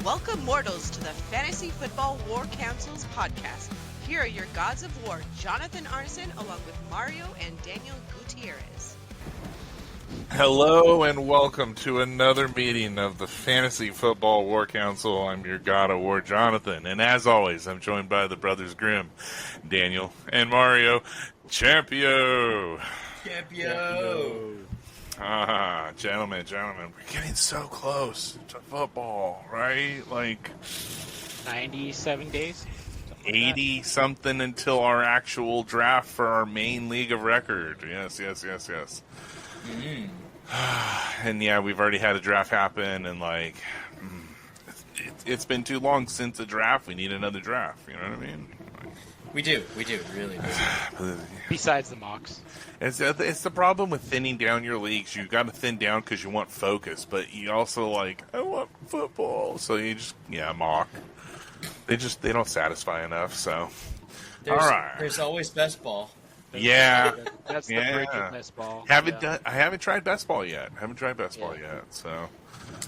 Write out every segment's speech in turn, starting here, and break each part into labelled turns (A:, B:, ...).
A: Welcome, mortals, to the Fantasy Football War Council's podcast. Here are your gods of war, Jonathan Arneson, along with Mario and Daniel Gutierrez.
B: Hello and welcome to another meeting of the Fantasy Football War Council. I'm your god of war, Jonathan, and as always, I'm joined by the brothers Grimm, Daniel, and Mario. Champion! Gentlemen, we're getting so close to football, right? Like
C: 97 days?
B: 80 something until our actual draft for our main league of record. Yes. Mm-hmm. And yeah, we've already had a draft happen, and like, it's been too long since a draft. We need another draft. You know what I mean?
D: We do, really do.
C: Besides the mocks.
B: It's the problem with thinning down your leagues. You got to thin down because you want focus, but you also like, I want football, so you just mock. They don't satisfy enough. So, all right.
D: There's always best ball.
C: That's the bridge of best ball.
B: I haven't tried best ball yet. So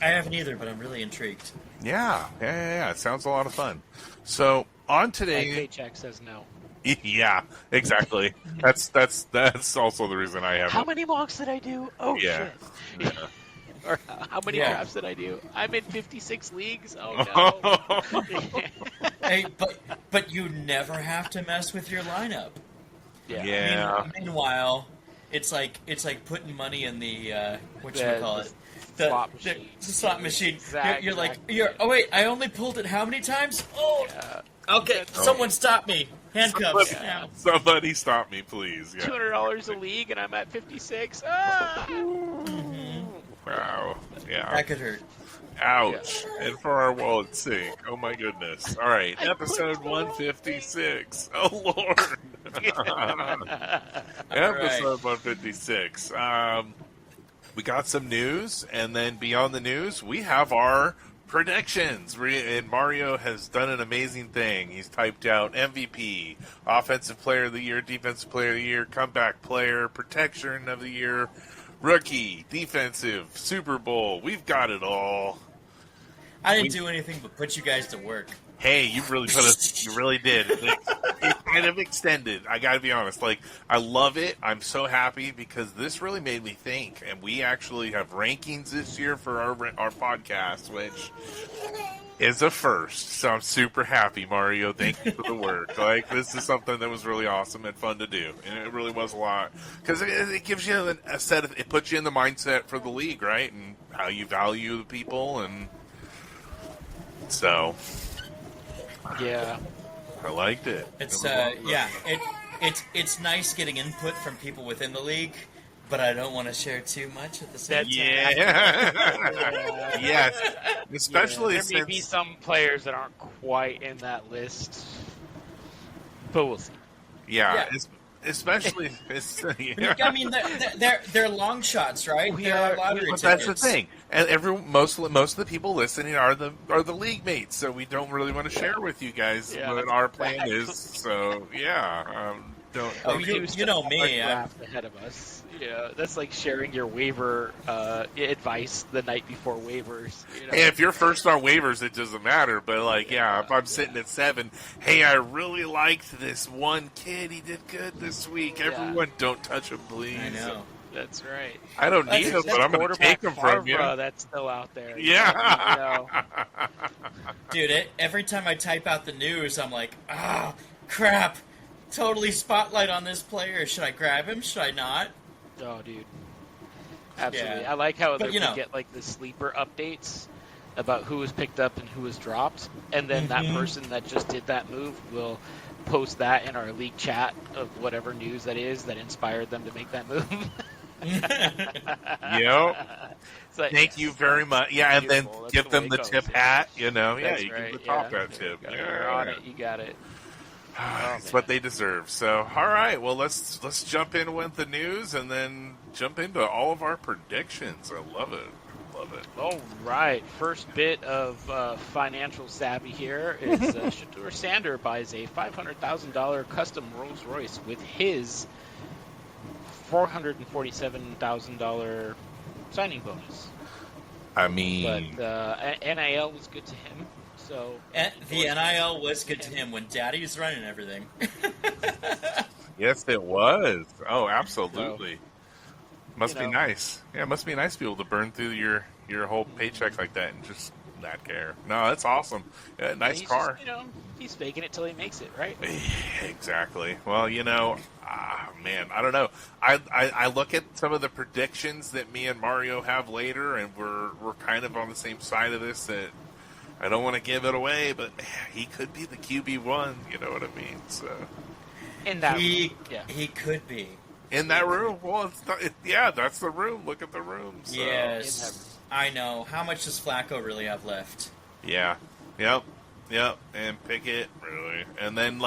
D: I haven't either, but I'm really intrigued.
B: Yeah. It sounds a lot of fun. So on today,
C: my paycheck says no.
B: Yeah, exactly. That's also the reason I haven't.
C: How many mocks did I do? Oh shit.
B: Yeah.
C: Or how many drafts did I do? I'm in 56 leagues. Oh no.
D: Hey, but you never have to mess with your lineup.
B: Yeah.
D: Meanwhile, it's like putting money in the
C: slot machine.
D: The slot machine.
C: Exactly.
D: Oh wait, I only pulled it how many times? Oh.
C: Yeah.
D: Okay, someone stop me. Handcuffs.
B: Somebody stop me, please. Yeah.
C: $200 a league, and I'm at 56. Ah!
D: Mm-hmm.
B: Wow. Yeah.
D: That could hurt.
B: Ouch. Yeah. And for our wallet's sake. Oh my goodness. All right. Episode 156. Oh Lord. Episode 156. We got some news, and then beyond the news, we have our predictions. And Mario has done an amazing thing. He's typed out MVP, Offensive Player of the Year, Defensive Player of the Year, Comeback Player, Protection of the Year, Rookie, Defensive, Super Bowl. We've got it all.
D: I didn't do anything but put you guys to work.
B: Hey, you really put us. You really did. It kind of extended. I got to be honest. Like, I love it. I'm so happy because this really made me think. And we actually have rankings this year for our podcast, which is a first. So I'm super happy, Mario. Thank you for the work. Like, this is something that was really awesome and fun to do, and it really was a lot because it gives you a set of. It puts you in the mindset for the league, right, and how you value the people, and so.
C: Yeah,
B: I liked it.
D: It's it's nice getting input from people within the league, but I don't want to share too much at the same time.
B: Yes, especially
C: there may be some players that aren't quite in that list, but we'll see.
B: Especially,
D: I mean, they're long shots, right? They're lottery tickets.
B: That's the thing, and most of the people listening are the league mates, so we don't really want to share with you guys what our plan is. So don't.
D: Oh, you know me.
C: Draft ahead of us. Yeah, that's like sharing your waiver advice the night before waivers. You know?
B: Hey, if you're first on waivers, it doesn't matter. But if I'm sitting at 7, hey, I really liked this one kid. He did good this week. Everyone, don't touch him, please.
D: I know.
C: That's right.
B: I don't need him, but I'm going to take him from you.
C: That's still out there.
B: Yeah.
D: Dude, every time I type out the news, I'm like, crap. Totally spotlight on this player. Should I grab him? Should I not?
C: Oh, dude. Absolutely.
D: Yeah.
C: I like how they get like the sleeper updates about who was picked up and who was dropped, and then that person that just did that move will post that in our league chat of whatever news that is that inspired them to make that move.
B: Yep. Like, thank you very much. Yeah, and then give them the tip hat. You know,
C: That's
B: you
C: right.
B: give the top hat tip.
C: You're on it. You got it.
B: It's what they deserve. So, all right. Well, let's jump in with the news and then jump into all of our predictions. I love it.
C: All right. First bit of financial savvy here is Shedeur Sander buys a $500,000 custom Rolls Royce with his $447,000 signing bonus.
B: I mean,
C: But NIL was good to him. So
D: The NIL was good to him when Daddy was running everything.
B: yes, it was. Oh, absolutely. Must be
C: know.
B: nice. Yeah, it must be nice to be able to burn through your whole paycheck like that and just not care. No, that's awesome. Yeah, nice
C: he's
B: car.
C: Just, he's faking it till he makes it, right?
B: Exactly. Well, man, I don't know. I look at some of the predictions that me and Mario have later, and we're kind of on the same side of this. That I don't want to give it away, but he could be the QB1. You know what I mean? So
C: In that
D: he
C: yeah.
D: could be.
B: in that room, well, it's not, yeah, that's the room. Look at the room. So.
D: Yes, I know. How much does Flacco really have left?
B: Yeah. Yep. And Pickett, really. And then,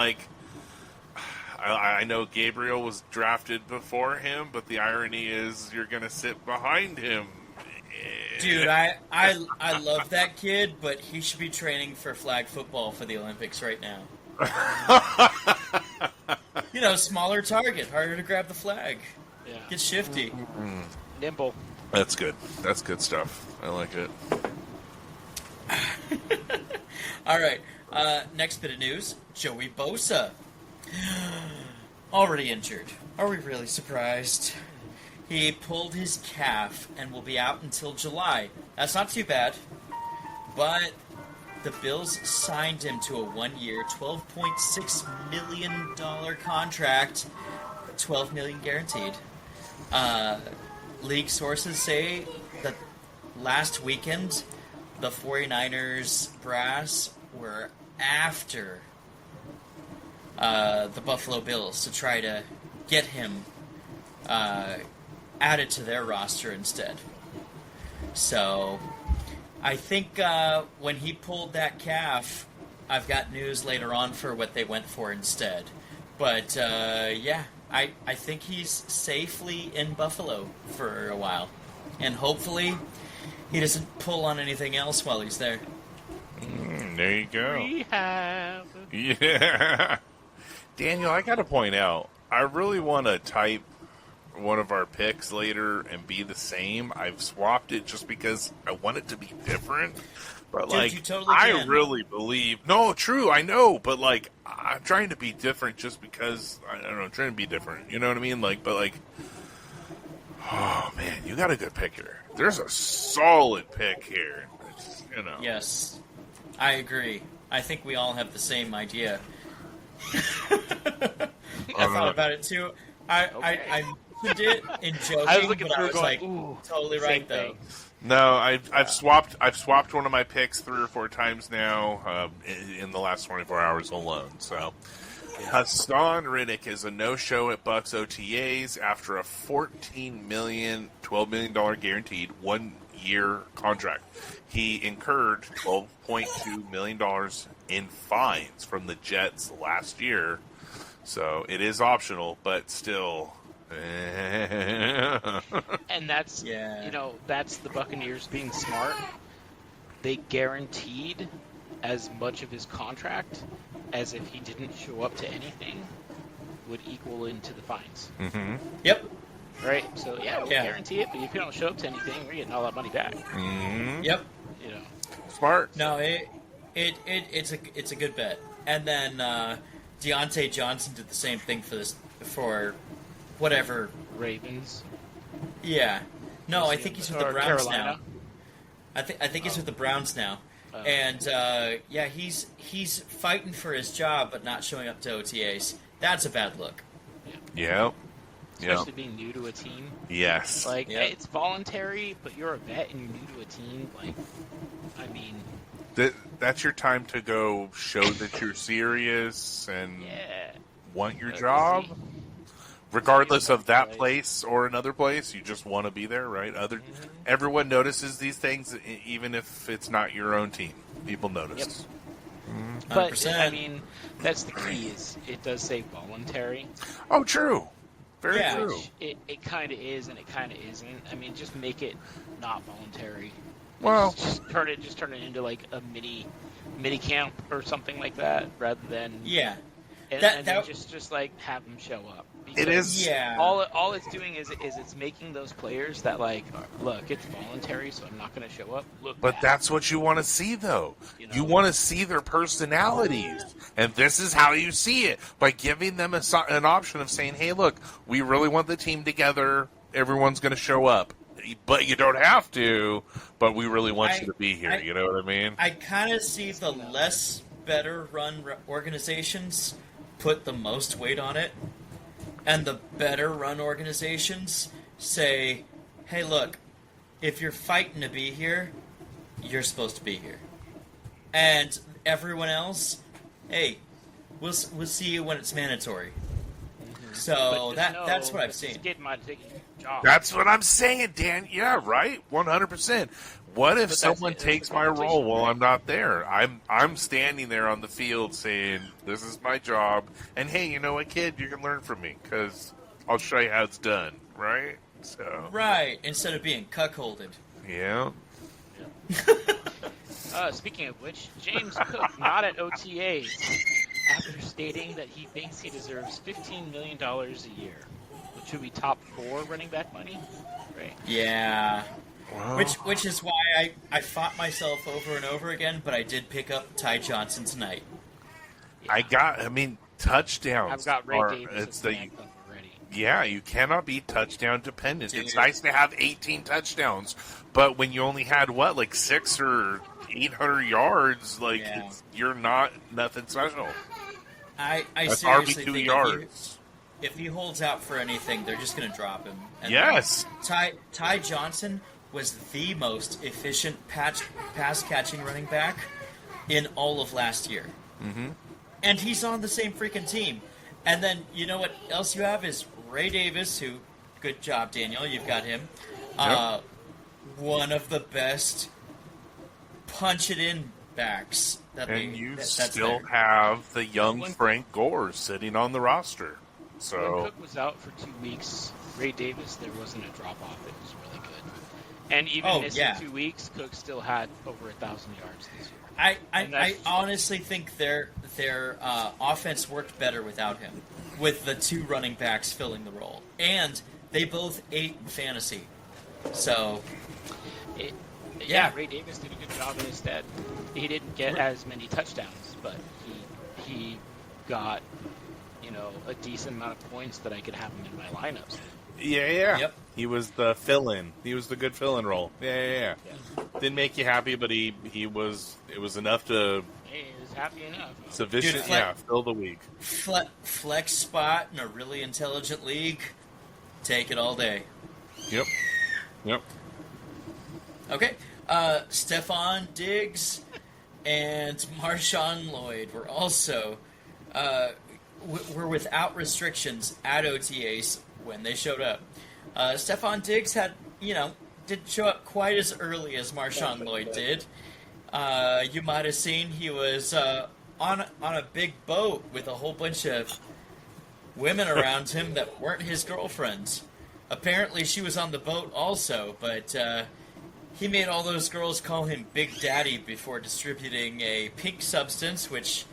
B: I know Gabriel was drafted before him, but the irony is you're going to sit behind him.
D: Dude, I love that kid, but he should be training for flag football for the Olympics right now. Smaller target, harder to grab the flag.
C: Yeah.
D: Get shifty.
C: Nimble.
B: That's good. That's good stuff. I like it.
D: All right. Next bit of news: Joey Bosa, already injured. Are we really surprised? He pulled his calf and will be out until July. That's not too bad, but the Bills signed him to a 1-year, $12.6 million contract, $12 million guaranteed. League sources say that last weekend, the 49ers brass were after the Buffalo Bills to try to get him added to their roster instead. So I think when he pulled that calf, I've got news later on for what they went for instead. But I think he's safely in Buffalo for a while. And hopefully he doesn't pull on anything else while he's there.
B: There you go.
C: Rehab.
B: Yeah. Daniel, I got to point out, I really want to type one of our picks later and be the same. I've swapped it just because I want it to be different. But,
D: Dude, you totally
B: I
D: can.
B: really believe... No, true, I know, but, I'm trying to be different just because, I don't know, I'm trying to be different. You know what I mean? Oh, man, you got a good pick here. There's a solid pick here. It's,
D: Yes, I agree. I think we all have the same idea. I thought about it too. I mentioned it in joking,
C: I was looking
D: but I
C: through
D: was
C: going,
D: like,
C: ooh,
D: totally
C: same
D: right though.
C: thing.
B: No, I've swapped one of my picks 3 or 4 times now in the last 24 hours alone. So, Hassan Riddick is a no-show at Bucs OTAs after a $12 million guaranteed 1-year contract. He incurred $12.2 million in fines from the Jets last year, so it is optional, but still.
C: And that's that's the Buccaneers being smart. They guaranteed as much of his contract as if he didn't show up to anything would equal into the fines.
B: Mm-hmm.
D: Yep.
C: Right? So we'll guarantee it, but if you don't show up to anything, we're getting all that money back.
B: Mm-hmm.
D: Yep.
B: Smart.
D: No, it's a good bet. And then Deontay Johnson did the same thing for whatever.
C: Ravens.
D: Yeah. No, I think he's with the Browns
C: Carolina.
D: now. I think he's with the Browns now. And he's fighting for his job but not showing up to OTAs. That's a bad look.
B: Yep.
C: Especially being new to a team.
B: Yes.
C: It's voluntary, but you're a vet and you're new to a team.
B: That's your time to go show that you're serious and want your
C: Let's
B: job.
C: see.
B: Regardless of that place or another place, you just want to be there, right? Everyone notices these things, even if it's not your own team. People notice.
C: Yep. But, that's the key, is it does say voluntary.
B: Oh, true. Very true.
C: It kind of is and it kind of isn't. Just make it not voluntary.
B: Well,
C: just turn it into like a mini camp or something like that, rather than
D: Yeah.
C: and then just like have them show up.
B: It is.
D: Yeah.
C: All it's doing is it's making those players that like, look, it's voluntary, so I'm not going to show up. Look,
B: But
C: bad.
B: that's what you want to see, though.
C: You know?
B: You want to see their personalities. And this is how you see it. By giving them an option of saying, hey, look, we really want the team together. Everyone's going to show up. But you don't have to. But we really want you to be here. You know what I mean?
D: I kind of see the less better run organizations put the most weight on it. And the better run organizations say, hey, look, if you're fighting to be here, you're supposed to be here. And everyone else, hey, we'll see you when it's mandatory. So that's what I've seen.
C: Skid might have taken your job.
B: That's what I'm saying, Dan. Yeah, right? 100%. What if
C: But
B: someone
C: that's
B: takes
C: the
B: my
C: competition,
B: role while
C: right?
B: I'm not there? I'm standing there on the field saying, this is my job. And hey, you know what, kid? You can learn from me because I'll show you how it's done, right? So,
D: Right, instead of being cuckolded.
B: yeah.
C: Speaking of which, James Cook not at OTAs after stating that he thinks he deserves $15 million a year, which would be top 4 running back money, right?
D: Yeah.
B: Well,
D: Which is why I fought myself over and over again, but I did pick up Ty Johnson tonight.
B: I mean, touchdowns.
C: I've got Ray
B: are,
C: Davis
B: it's
C: as
B: the,
C: the anthem already.
B: Yeah, you cannot be touchdown dependent.
D: Dude.
B: It's nice to have 18 touchdowns, but when you only had, like 6 or 800 yards,
D: Yeah.
B: you're not nothing special.
D: I
B: That's
D: seriously
B: RB2
D: think
B: yards.
D: if he holds out for anything, they're just going to drop him. And
B: Yes.
D: Ty Johnson was the most efficient pass-catching running back in all of last year.
B: Mm-hmm.
D: And he's on the same freaking team. And then, you know what else you have is Ray Davis, who, good job, Daniel, you've got him. One of the best punch-it-in backs.
B: And you
D: that's
B: still
D: there.
B: have the young
C: When-
B: Frank Gore sitting on the roster.
C: When
B: So,
C: Cook was out for 2 weeks, Ray Davis, there wasn't a drop-off. It was really good. And even missing 2 weeks, Cook still had over 1,000 yards this year.
D: I
C: And that's-
D: honestly think their offense worked better without him, with the 2 running backs filling the role, and they both ate in fantasy. So
C: Yeah, Ray Davis did a good job in his stead. He didn't get as many touchdowns, but he got, a decent amount of points that I could have him in my lineups.
B: yeah.
D: Yep.
B: He was the fill-in. He was the good fill-in role. Yeah. Didn't make you happy, but it was enough to
C: Hey, he was happy enough.
B: sufficient,
D: Dude,
B: fill the week.
D: flex spot in a really intelligent league, take it all day.
B: Yep.
D: Okay, Stephon Diggs and Marshawn Lloyd were also were without restrictions at OTAs when they showed up. Stephon Diggs didn't show up quite as early as Marshawn Lloyd did. You might have seen he was on a big boat with a whole bunch of women around him that weren't his girlfriends. Apparently, she was on the boat also, but he made all those girls call him Big Daddy before distributing a pink substance, which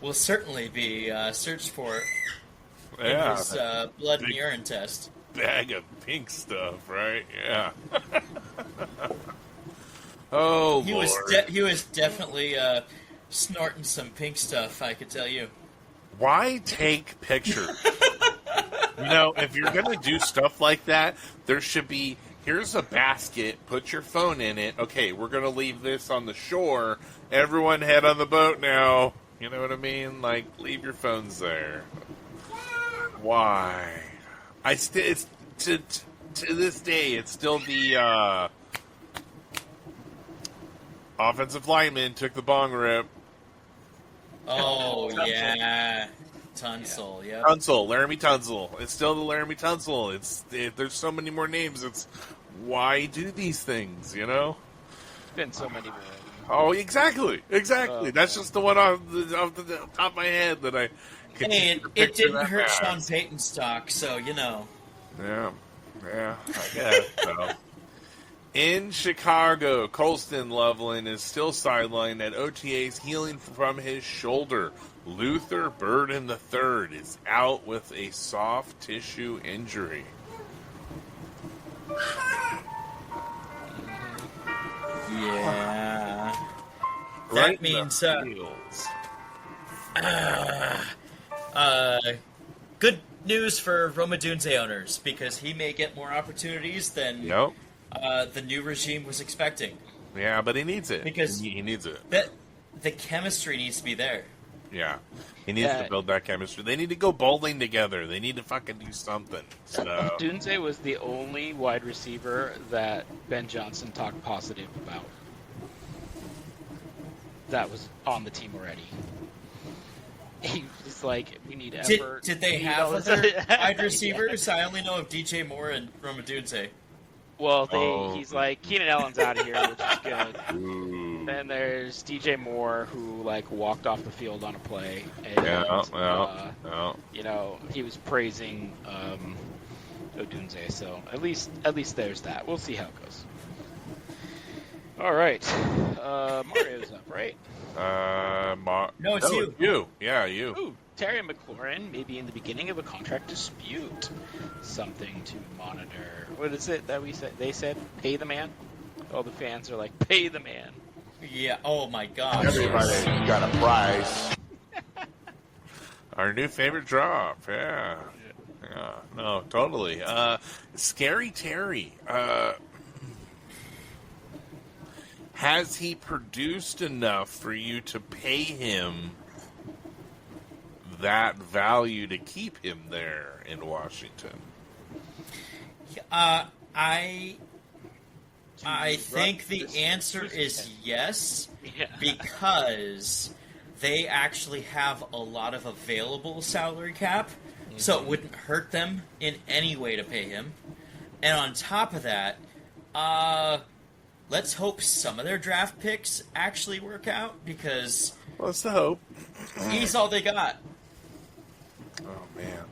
D: will certainly be searched for in his blood and
B: Big
D: urine test.
B: bag of pink stuff, right? Yeah. Oh,
D: He
B: Lord.
D: was definitely snorting some pink stuff, I could tell you.
B: Why take pictures? If you're going to do stuff like that, there should be, here's a basket, put your phone in it. Okay, we're going to leave this on the shore. Everyone head on the boat now. You know what I mean? Like, leave your phones there. Why? It's to this day, it's still the offensive lineman took the bong rip.
D: Oh, yeah. Tunsil, yeah.
B: Tunsil, Laramie Tunsil. It's still the Laramie Tunsil. There's so many more names. It's why do these things,
C: There's been so many more.
B: Oh, exactly. That's just the one off the top of my head that I could
D: Hey,
B: take a
D: it
B: picture
D: didn't
B: that
D: hurt
B: fast.
D: Sean Payton's stock, so,
B: Yeah, I guess so. In Chicago, Colston Loveland is still sidelined at OTAs healing from his shoulder. Luther Burden III is out with a soft tissue injury.
D: Yeah.
B: Right
D: That means
B: in the feels.
D: good news for Roma Dunze owners, because he may get more opportunities than
B: Yep.
D: the new regime was expecting.
B: Yeah, but he needs it.
D: Because-
B: he needs it.
D: That the chemistry needs to be there.
B: Yeah. He needs to build that chemistry. They need to go bowling together. They need to fucking do something. So
C: Dunze was the only wide receiver that Ben Johnson talked positive about. That was on the team already. He was like, we need effort.
D: Did they
C: we need
D: have
C: all this-
D: other wide
C: Yeah.
D: receivers? I only know of DJ Moore and Roma Dunze.
C: Well,
B: Oh.
C: he's like, Keenan Allen's out of here, which is good.
B: ooh.
C: Then there's DJ Moore, who like walked off the field on a play, and
B: Yeah.
C: you know, he was praising Odunze. So at least there's that. We'll see how it goes. All right, Mario's up, right?
D: No, it's you.
B: You. Yeah, you.
C: Ooh, Terry McLaurin may be in the beginning of a contract dispute. Something to monitor. What is it that we said? They said, pay the man. All the fans are like, pay the man.
D: Yeah. Oh my gosh.
E: Everybody's got a price.
B: Our new favorite drop. Yeah. Yeah. No, totally. Scary Terry. Has he produced enough for you to pay him that value to keep him there in Washington?
D: I think the answer is yes,
C: Yeah.
D: because they actually have a lot of available salary cap, so it wouldn't hurt them in any way to pay him. And on top of that, let's hope some of their draft picks actually work out, because
B: What's the hope?
D: he's all they got.
B: Oh, man.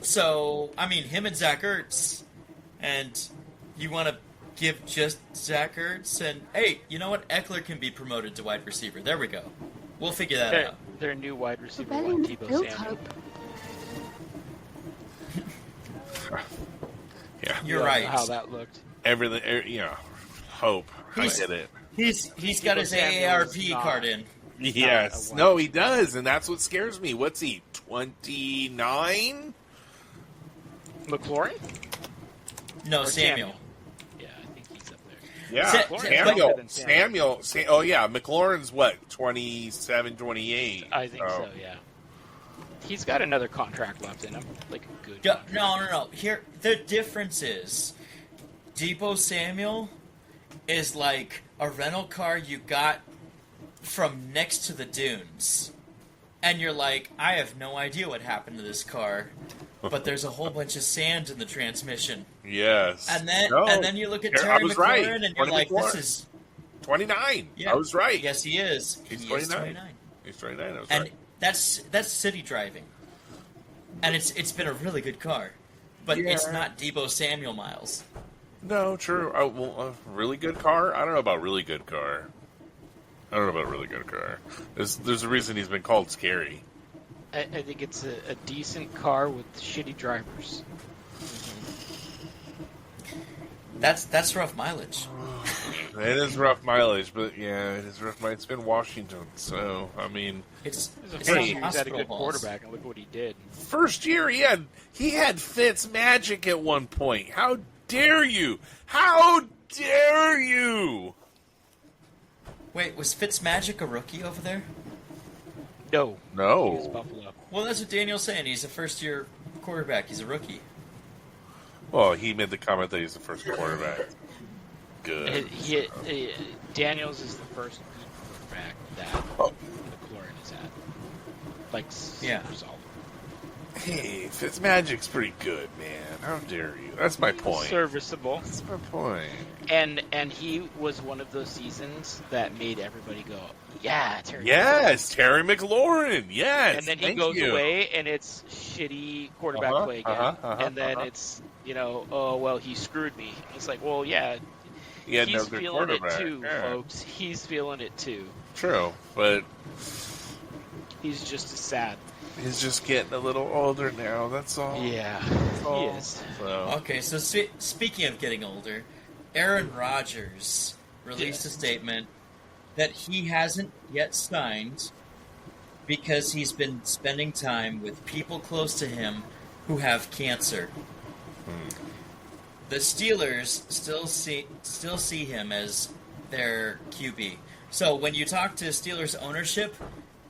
D: So, I mean, him and Zach Ertz, and you want to give just Zach Ertz, and hey, you know what? Eckler can be promoted to wide receiver. There we go. We'll figure that out.
C: Their new wide receiver,
F: Betting
C: one, Tebow
F: built
C: Samuel.
F: hope.
B: Yeah.
D: You're
C: You
D: right.
C: know how that looked.
B: Everything, hope. I
D: He's-
B: get it.
D: He's got his
C: Samuel is
D: AARP
C: not-
D: card in.
B: Yes.
C: a wide
B: No, he does, and that's what scares me. What's he, 29?
C: McLaurin?
D: No,
C: Or
D: Samuel.
C: Yeah, I think he's up there.
B: Yeah,
D: McLaurin's
C: better than Samuel.
B: Oh, yeah, McLaurin's what, 27, 28?
C: I think so, yeah. He's got another contract left in him, like a good
D: Yeah,
C: contract.
D: no. Here, the difference is, Debo Samuel is like a rental car you got from next to the dunes, and you're like, I have no idea what happened to this car, but there's a whole bunch of sand in the transmission.
B: Yes.
D: And then
B: No,
D: you look at
B: I
D: Terry
B: was
D: McLaurin,
B: right.
D: and you're
B: 20
D: like,
B: McLaurin.
D: this is
B: 29.
D: yeah.
B: I was right.
D: Yes, he is.
B: He's
D: He is
B: 29. He's 29. I was
D: And
B: right.
D: that's city driving, and it's been a really good car, but
B: Yeah.
D: it's not Debo Samuel miles.
B: No, true. A really good car? I don't know about really good car. I don't know about really good car. There's a reason he's been called scary.
C: I think it's a decent car with shitty drivers.
D: That's rough mileage.
B: It is rough mileage, but yeah, it is rough mileage. It's been Washington, so, I mean,
D: It's
C: First
D: not
C: year he's had a
D: hospital
C: good
D: balls.
C: quarterback, and look what he did.
B: first year he had Fitz magic at one point. How dare you? How dare you?
D: Wait, was Fitzmagic a rookie over there?
C: No,
B: No.
C: he was Buffalo.
D: Well, that's what Daniel's saying. He's a first-year quarterback. He's a rookie.
B: Well, he made the comment that he's the first quarterback. Good.
C: Daniels is the first quarterback that
B: Oh.
C: McLaurin is at. Like,
D: Yeah.
C: super solid.
B: Hey, Fitzmagic's pretty good, man. How dare you? That's my point.
C: Serviceable.
B: That's my point.
C: And he was one of those seasons that made everybody go, yeah, Terry.
B: Yes, Terry McLaurin. Yes.
C: And then he
B: thank
C: goes
B: you.
C: away, and it's shitty quarterback play again. And then it's, oh, well, he screwed me. It's like, well, yeah,
B: He had no
C: he's
B: good
C: feeling it
B: quarterback.
C: too,
B: Yeah.
C: folks. He's feeling it too.
B: True, but
C: He's just as sad.
B: He's just getting a little older now. That's all.
C: Yeah,
B: That's all.
C: he is.
B: So,
D: Okay, so speaking of getting older, Aaron Rodgers released a statement that he hasn't yet signed because he's been spending time with people close to him who have cancer. The Steelers still see him as their QB. So when you talk to Steelers ownership,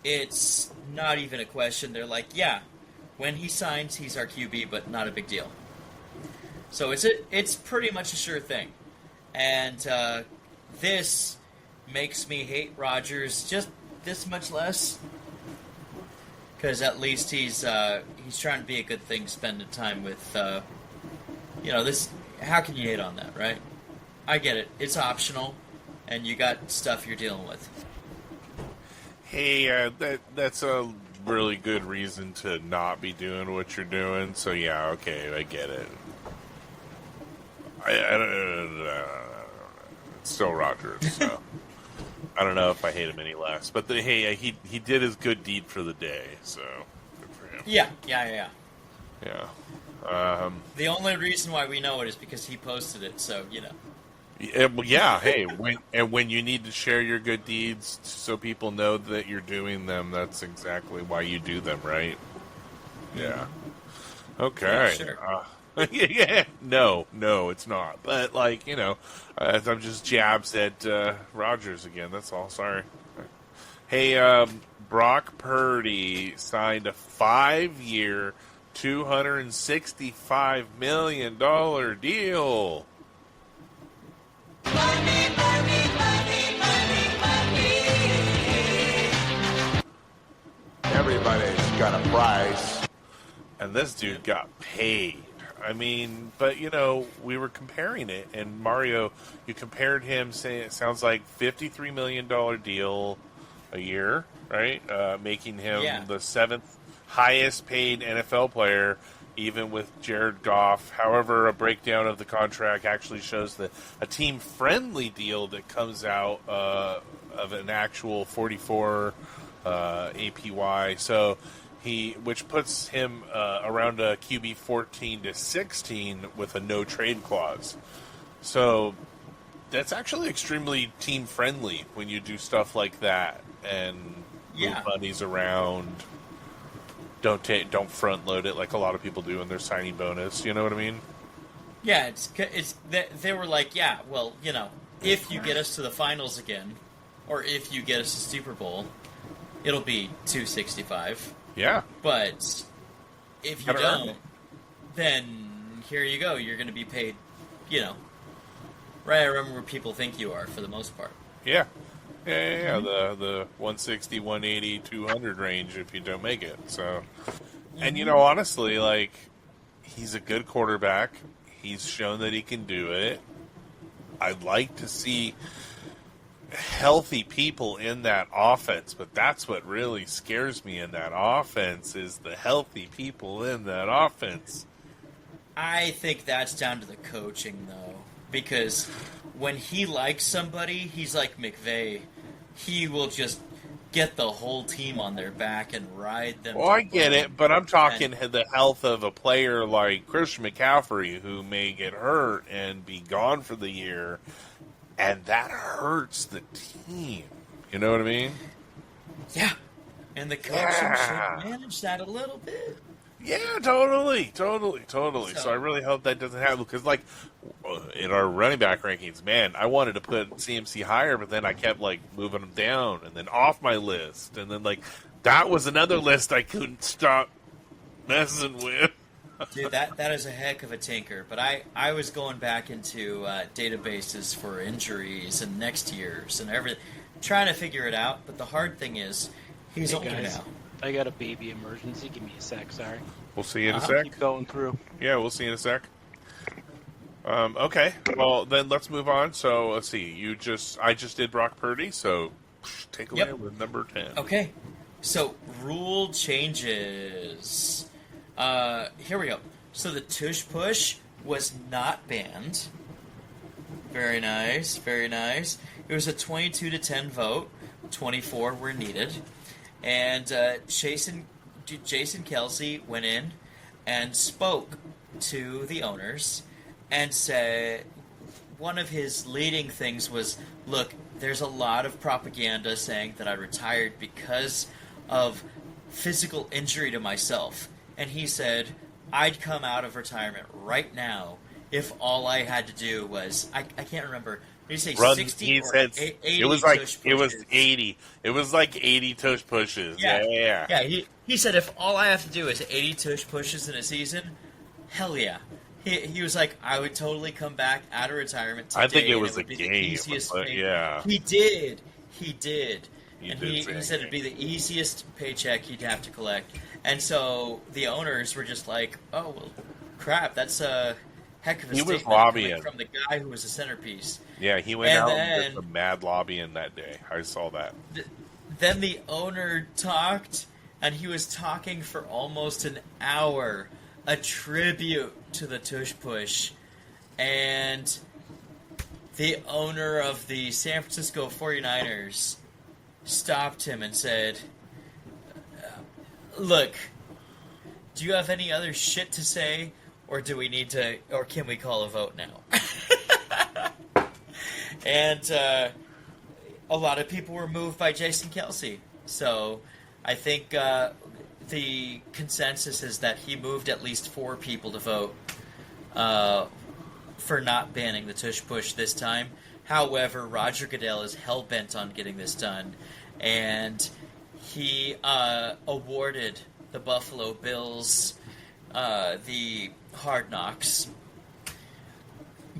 D: it's not even a question. They're like, yeah, when he signs, he's our QB, but not a big deal. So it's pretty much a sure thing. And this makes me hate Rodgers just this much less. Because at least he's trying to be a good thing, spending time with, this. How can you hate on that, right? I get it. It's optional, and you got stuff you're dealing with.
B: hey, that's a really good reason to not be doing what you're doing. So yeah, okay, I get it. It's still Rodgers, so I don't know if I hate him any less. But he did his good deed for the day, so good for him.
D: Yeah.
B: Yeah.
D: The only reason why we know it is because he posted it, so,
B: Yeah. Hey, when you need to share your good deeds so people know that you're doing them, that's exactly why you do them, right? Yeah. Okay.
D: Yeah, sure.
B: Yeah. No, it's not. But I'm just jabs at Rodgers again. That's all. Sorry. Hey, Brock Purdy signed a 5-year, $265 million deal.
E: Everybody's got a price.
B: And this dude got paid. I mean, but we were comparing it, and Mario, you compared him, saying it sounds like $53 million deal a year, right? Making him the 7th highest paid NFL player, even with Jared Goff. However, a breakdown of the contract actually shows that a team-friendly deal that comes out of an actual 44 APY. So which puts him around a QB 14 to 16 with a no trade clause. So that's actually extremely team friendly when you do stuff like that and move monies around. Don't front load it like a lot of people do in their signing bonus. You know what I mean?
D: Yeah, they were like, yeah, well, if you get us to the finals again, or if you get us to Super Bowl, it'll be $265.
B: Yeah.
D: But if you don't, then here you go. You're going to be paid, right around where people think you are for the most part.
B: Yeah. Yeah. The 160, 180, 200 range if you don't make it. So, and honestly, he's a good quarterback. He's shown that he can do it. I'd like to see healthy people in that offense, but that's what really scares me in that offense is the healthy people in that offense.
D: I think that's down to the coaching, though, because when he likes somebody, he's like McVay. He will just get the whole team on their back and ride them.
B: Well, I get it, but I'm talking the health of a player like Christian McCaffrey who may get hurt and be gone for the year. And that hurts the team. You know what I mean?
D: Yeah. And the coaching should manage that a little bit.
B: Yeah, totally. So I really hope that doesn't happen because, in our running back rankings, man, I wanted to put CMC higher, but then I kept, moving him down and then off my list. And then, that was another list I couldn't stop messing with.
D: Dude, that is a heck of a tinker. But I was going back into databases for injuries and next year's and everything, trying to figure it out. But the hard thing is, he's older now.
C: I got a baby emergency. Give me a sec, sorry.
B: We'll see you in a sec.
C: Keep going through.
B: Yeah, we'll see you in a sec. Okay, well, then let's move on. So, let's see. I just did Brock Purdy, so take away with number 10.
D: Okay, so rule changes. Here we go. So the tush push was not banned. Very nice, very nice. It was a 22-10 vote. 24 were needed. And Jason Kelsey went in and spoke to the owners and said one of his leading things was, look, there's a lot of propaganda saying that I retired because of physical injury to myself. And he said, I'd come out of retirement right now if all I had to do was, I can't remember. Did he say
B: Run,
D: 60
B: he
D: or
B: said
D: 80
B: it was like
D: tush
B: it was
D: pushes?
B: 80. It was like 80 tush pushes. Yeah.
D: Yeah, he said if all I have to do is 80 tush pushes in a season, hell yeah. He was like, I would totally come back out of retirement today.
B: I think it
D: and
B: was a
D: would be the
B: game,
D: easiest
B: but
D: pay-
B: yeah.
D: He did. And
B: did
D: he
B: say
D: said
B: a
D: it'd be the easiest paycheck he'd have to collect. And so the owners were just like, oh, well, crap, that's a heck of a
B: He was
D: statement
B: lobbying.
D: coming from the guy who was the centerpiece.
B: Yeah, he went
D: And
B: out
D: then-
B: and did some mad lobbying that day. I saw that.
D: Then the owner talked, and he was talking for almost an hour, a tribute to the tush push. And the owner of the San Francisco 49ers stopped him and said, look, do you have any other shit to say, or do we need to, or can we call a vote now? And a lot of people were moved by Jason Kelsey. So I think the consensus is that he moved at least 4 people to vote for not banning the tush push this time. However, Roger Goodell is hell-bent on getting this done, and he awarded the Buffalo Bills the Hard Knocks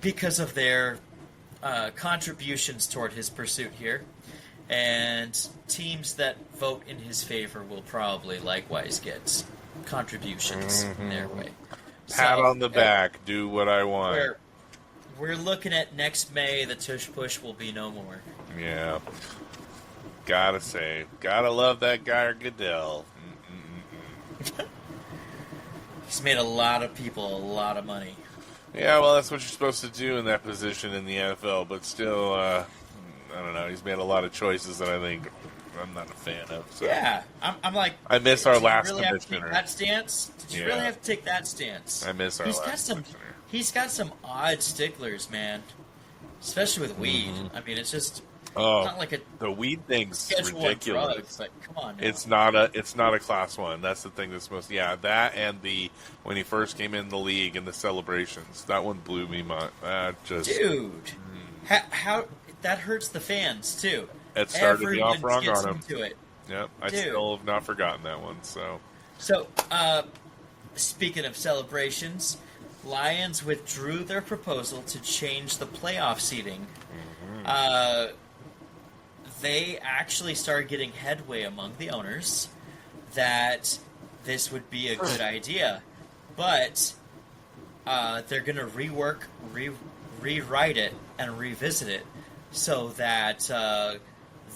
D: because of their contributions toward his pursuit here, and teams that vote in his favor will probably likewise get contributions their way.
B: Pat
D: So,
B: on the back, do what I want.
D: We're looking at next May. The tush push will be no more.
B: Yeah. Gotta love that guy Goodell.
D: He's made a lot of people a lot of money.
B: Yeah, well, that's what you're supposed to do in that position in the NFL, but still, I don't know. He's made a lot of choices that I think I'm not a fan of. So.
D: Yeah, I'm like,
B: I miss our
D: did you
B: last
D: really have to take
B: commissioner.
D: that stance? Did you
B: Yeah.
D: really have to take that stance?
B: I miss our
D: He's
B: last
D: got some.
B: commissioner.
D: He's got some odd sticklers, man. Especially with weed. I mean, it's just not like a
B: The weed thing's
D: schedule of
B: ridiculous.
D: drugs. Like, come on, now.
B: It's not a class one. That's the thing that's most that and the when he first came in the league and the celebrations. That one blew me mind.
D: Dude, how that hurts the fans too.
B: It started me
D: Everyone
B: off wrong
D: gets
B: on him.
D: into it.
B: Yep, I
D: Dude.
B: still have not forgotten that one. So
D: So, speaking of celebrations, Lions withdrew their proposal to change the playoff seating. They actually started getting headway among the owners that this would be a good idea, but they're going to rewrite it, and revisit it so that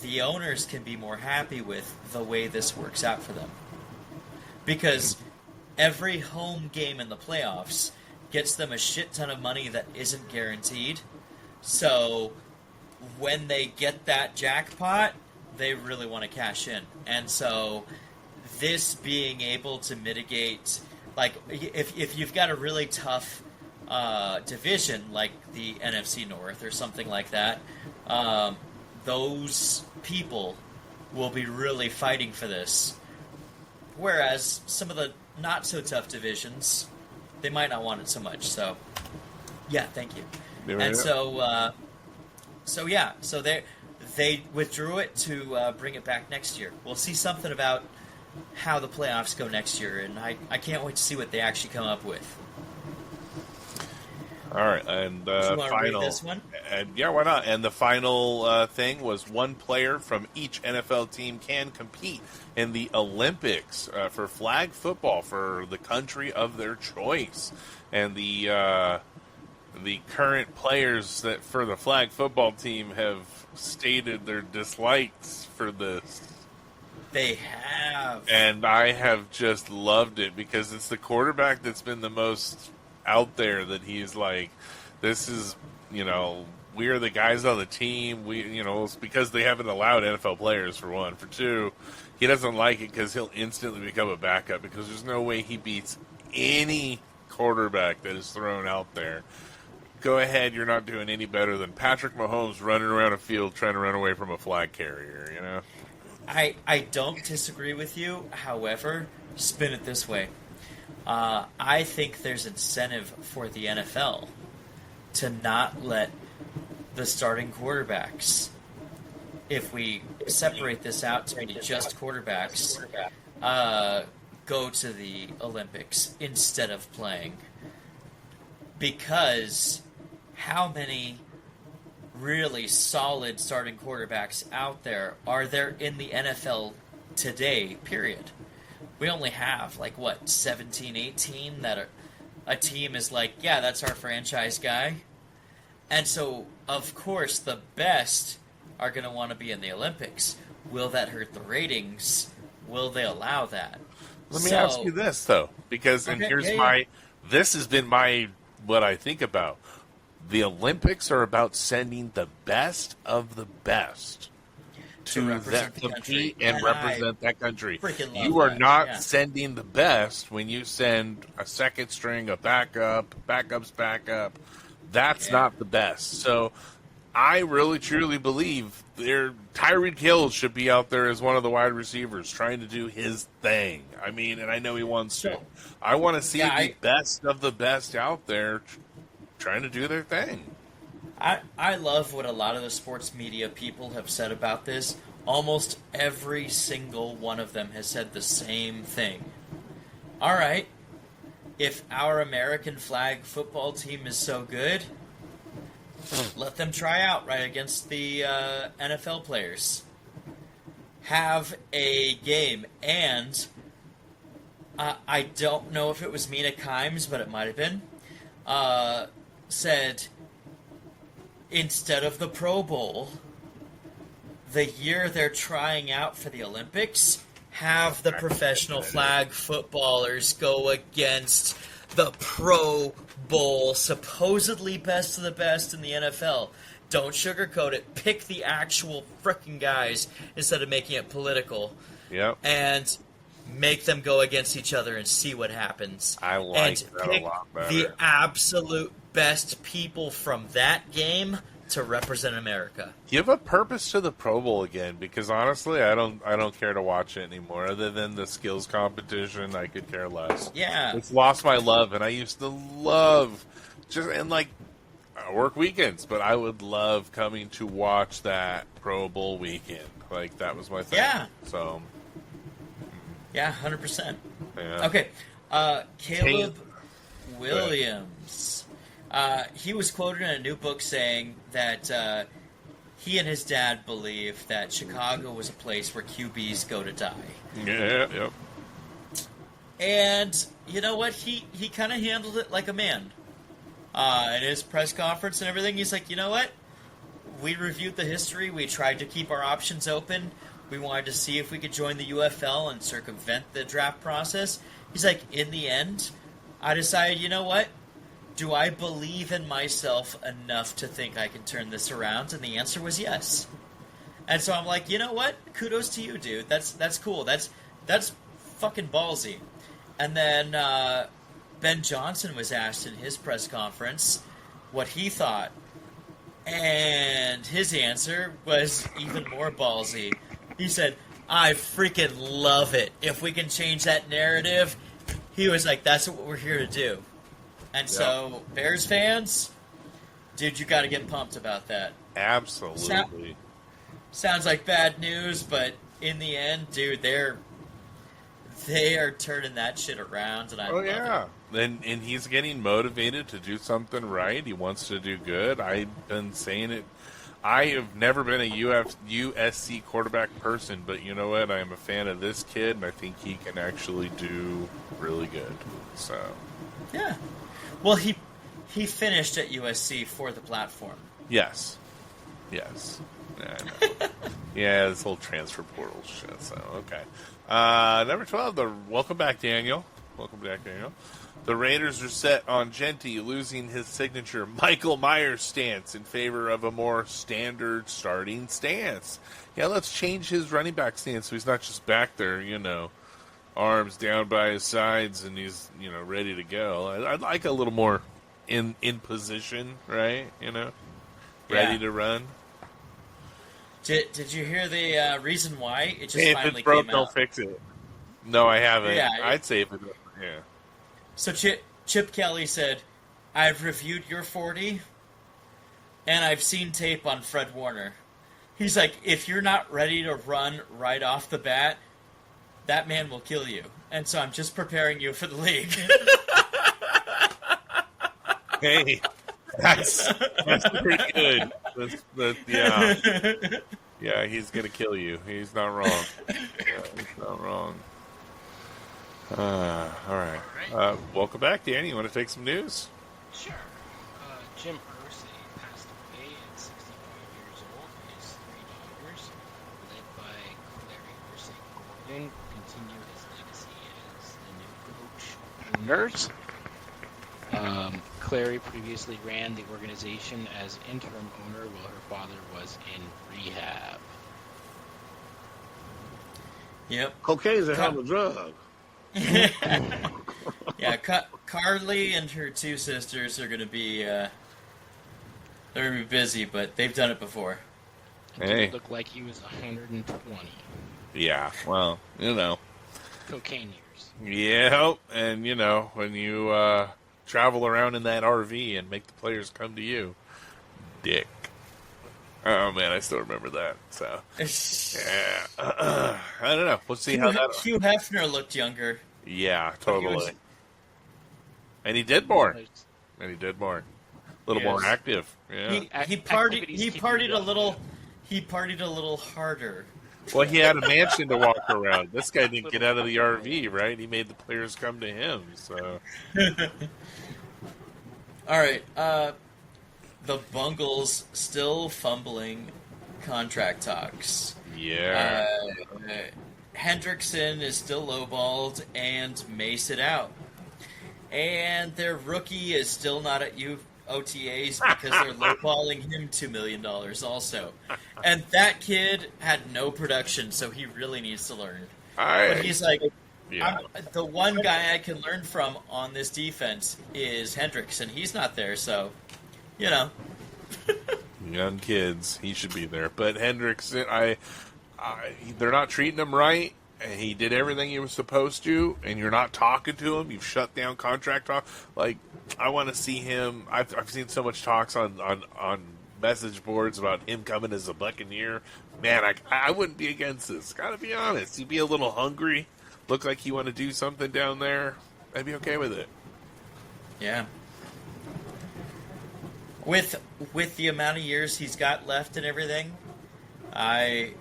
D: the owners can be more happy with the way this works out for them. Because every home game in the playoffs gets them a shit ton of money that isn't guaranteed. So when they get that jackpot, they really want to cash in. And so this being able to mitigate, like, if you've got a really tough division like the NFC North or something like that, those people will be really fighting for this. Whereas some of the not so tough divisions, they might not want it so much. So, yeah, thank you. And so they withdrew it to bring it back next year. We'll see something about how the playoffs go next year, and I can't wait to see what they actually come up with.
B: all right, and
D: Do you want to
B: final.
D: read this one?
B: And yeah, why not? And the final thing was one player from each NFL team can compete in the Olympics for flag football for the country of their choice. And the current players that for the flag football team have stated their dislikes for this.
D: They have.
B: And I have just loved it because it's the quarterback that's been the most out there that he's like, this is, we are the guys on the team. It's because they haven't allowed NFL players, for one. For two, he doesn't like it because he'll instantly become a backup because there's no way he beats any quarterback that is thrown out there. Go ahead, you're not doing any better than Patrick Mahomes running around a field trying to run away from a flag carrier,
D: I don't disagree with you. However, spin it this way. I think there's incentive for the NFL to not let the starting quarterbacks, if we separate this out to be just quarterbacks, go to the Olympics instead of playing. Because how many really solid starting quarterbacks out there are there in the NFL today, period? We only have, 17, 18 that a team is like, yeah, that's our franchise guy. And so, of course, the best are going to want to be in the Olympics. Will that hurt the ratings? Will they allow that?
B: Let me ask you this, though, because this has been what I think about. The Olympics are about sending the best of the best to
D: represent the
B: compete
D: country.
B: and represent that country.
D: You
B: are not sending the best when you send a second string, a backup's backup. That's not the best. So I really, truly believe Tyreek Hill should be out there as one of the wide receivers trying to do his thing. I mean, and I know he wants to. I want to see the best of the best out there trying to do their thing.
D: I love what a lot of the sports media people have said about this. Almost every single one of them has said the same thing. All right, if our American flag football team is so good, let them try out right against the NFL players. Have a game. And I don't know if it was Mina Kimes, but it might have been, said, instead of the Pro Bowl, the year they're trying out for the Olympics, have the professional flag footballers go against the Pro Bowl, supposedly best of the best in the NFL. Don't sugarcoat it. Pick the actual frickin' guys instead of making it political.
B: Yep.
D: And make them go against each other and see what happens.
B: I like that a lot better.
D: The absolute best people from that game to represent America.
B: Give a purpose to the Pro Bowl again, because honestly, I don't care to watch it anymore. Other than the skills competition, I could care less.
D: Yeah,
B: it's lost my love, and I used to love I work weekends, but I would love coming to watch that Pro Bowl weekend. Like that was my thing.
D: Yeah.
B: So.
D: Yeah, 100%.
B: Yeah.
D: Okay, Caleb Williams. He was quoted in a new book saying that he and his dad believe that Chicago was a place where QBs go to die.
B: Yeah, yep.
D: And you know what? He kind of handled it like a man. In his press conference and everything, he's like, you know what? We reviewed the history. We tried to keep our options open. We wanted to see if we could join the UFL and circumvent the draft process. He's like, in the end, I decided, you know what? Do I believe in myself enough to think I can turn this around? And the answer was yes. And so I'm like, you know what? Kudos to you, dude. That's cool. That's fucking ballsy. And then Ben Johnson was asked in his press conference what he thought. And his answer was even more ballsy. He said, I freaking love it. If we can change that narrative, he was like, that's what we're here to do. And so, Bears fans, dude, you got to get pumped about that.
B: Absolutely.
D: Sounds like bad news, but in the end, dude, they are turning that shit around, and I love it.
B: And he's getting motivated to do something right. He wants to do good. I've been saying it. I have never been a USC quarterback person, but you know what? I am a fan of this kid, and I think he can actually do really good. So,
D: yeah. Well, he finished at USC for the platform.
B: Yes. Yeah, yeah, this whole transfer portal shit. So, okay. Number 12, welcome back, Daniel. Welcome back, Daniel. The Raiders are set on Gentry losing his signature Michael Myers stance in favor of a more standard starting stance. Yeah, let's change his running back stance so he's not just back there, arms down by his sides and he's, ready to go. I'd like a little more in position, right? Ready to run.
D: Did you hear the reason why? It just
B: Hey, if
D: finally
B: it's broke,
D: came
B: don't
D: out.
B: fix it. No, I haven't.
D: Yeah,
B: I'd say if it, yeah.
D: So Chip Kelly said, "I've reviewed your 40, and I've seen tape on Fred Warner." He's like, "If you're not ready to run right off the bat, that man will kill you." And so I'm just preparing you for the league.
B: Hey, that's pretty good. Yeah. Yeah, he's going to kill you. He's not wrong. Yeah, he's not wrong. All right. Welcome back, Danny. You want to take some news?
C: Sure. Jim Irsay passed away at 65 years old. His three daughters, led by Clary Irsay Gordon, continue his legacy as the new coach. Clary previously ran the organization as interim owner while her father was in rehab.
D: Yep.
F: Cocaine's a hell of a drug.
D: Yeah, Carly and her two sisters are going to be they're going to be busy, but they've done it before.
C: It
B: Hey.
C: looked like he was 120.
B: Yeah, well,
C: Cocaine years.
B: Yeah, and, when you travel around in that RV and make the players come to you, dick. Oh, man, I still remember that. So, yeah. I don't know. We'll see how that...
D: Hugh Hefner looked younger.
B: Yeah,
D: He
B: totally.
D: was-
B: And he did more.
C: There's-
B: A little more
D: Yes.
B: active. Yeah.
D: He
C: Activities
D: partied
C: keep you
D: a
C: young.
D: little. He partied a little harder.
B: Well, he had a mansion to walk around. This guy didn't get out of the RV, right? He made the players come to him. So,
D: All right. The Bungles still fumbling contract talks.
B: yeah.
D: Hendrickson is still lowballed and mace it out. And their rookie is still not at OTAs because they're lowballing him $2 million also. And that kid had no production, so he really needs to learn. But he's like,
B: yeah.
D: the one guy I can learn from on this defense is Hendrickson. He's not there, so,
B: Young kids, he should be there. But Hendrickson, they're not treating him right. And he did everything he was supposed to, and you're not talking to him. You've shut down contract talk. Like, I want to see him. I've seen so much talks on message boards about him coming as a Buccaneer. Man, I wouldn't be against this. Got to be honest. You'd be a little hungry. Look like you want to do something down there. I'd be okay with it.
D: Yeah. With the amount of years he's got left and everything, I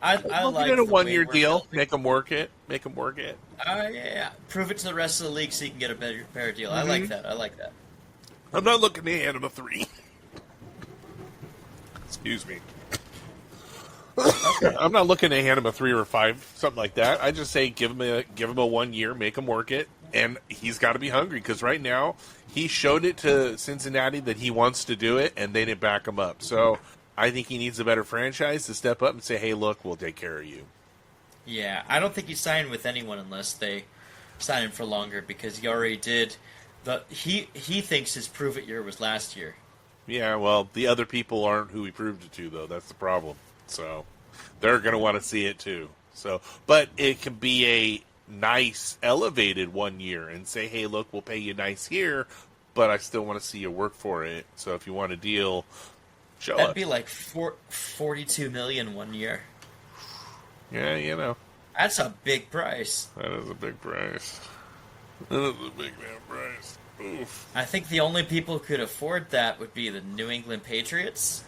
B: Look
D: like
B: at a
D: the
B: 1
D: way
B: year
D: we're
B: deal.
D: building.
B: Make him work it.
D: Yeah. Prove it to the rest of the league so you can get a better deal. I like that.
B: I'm not looking to hand him a 3. Excuse me. I'm not looking to hand him a 3 or a 5, something like that. I just say give him a 1 year, make him work it, and he's got to be hungry because right now he showed it to Cincinnati that he wants to do it, and they didn't back him up. So I think he needs a better franchise to step up and say, "Hey, look, we'll take care of you."
D: Yeah, I don't think he's signing with anyone unless they sign him for longer because he already did. He thinks his prove it year was last year.
B: Yeah, well, the other people aren't who he proved it to, though. That's the problem. So they're going to want to see it too. So, but it can be a nice, elevated 1 year and say, "Hey, look, we'll pay you nice here, but I still want to see you work for it. So if you want a deal, show
D: That'd
B: us."
D: be like $42 million 1 year.
B: Yeah,
D: That's a big price.
B: that is a big price. That is a big damn price. Oof.
D: I think the only people who could afford that would be the New England Patriots.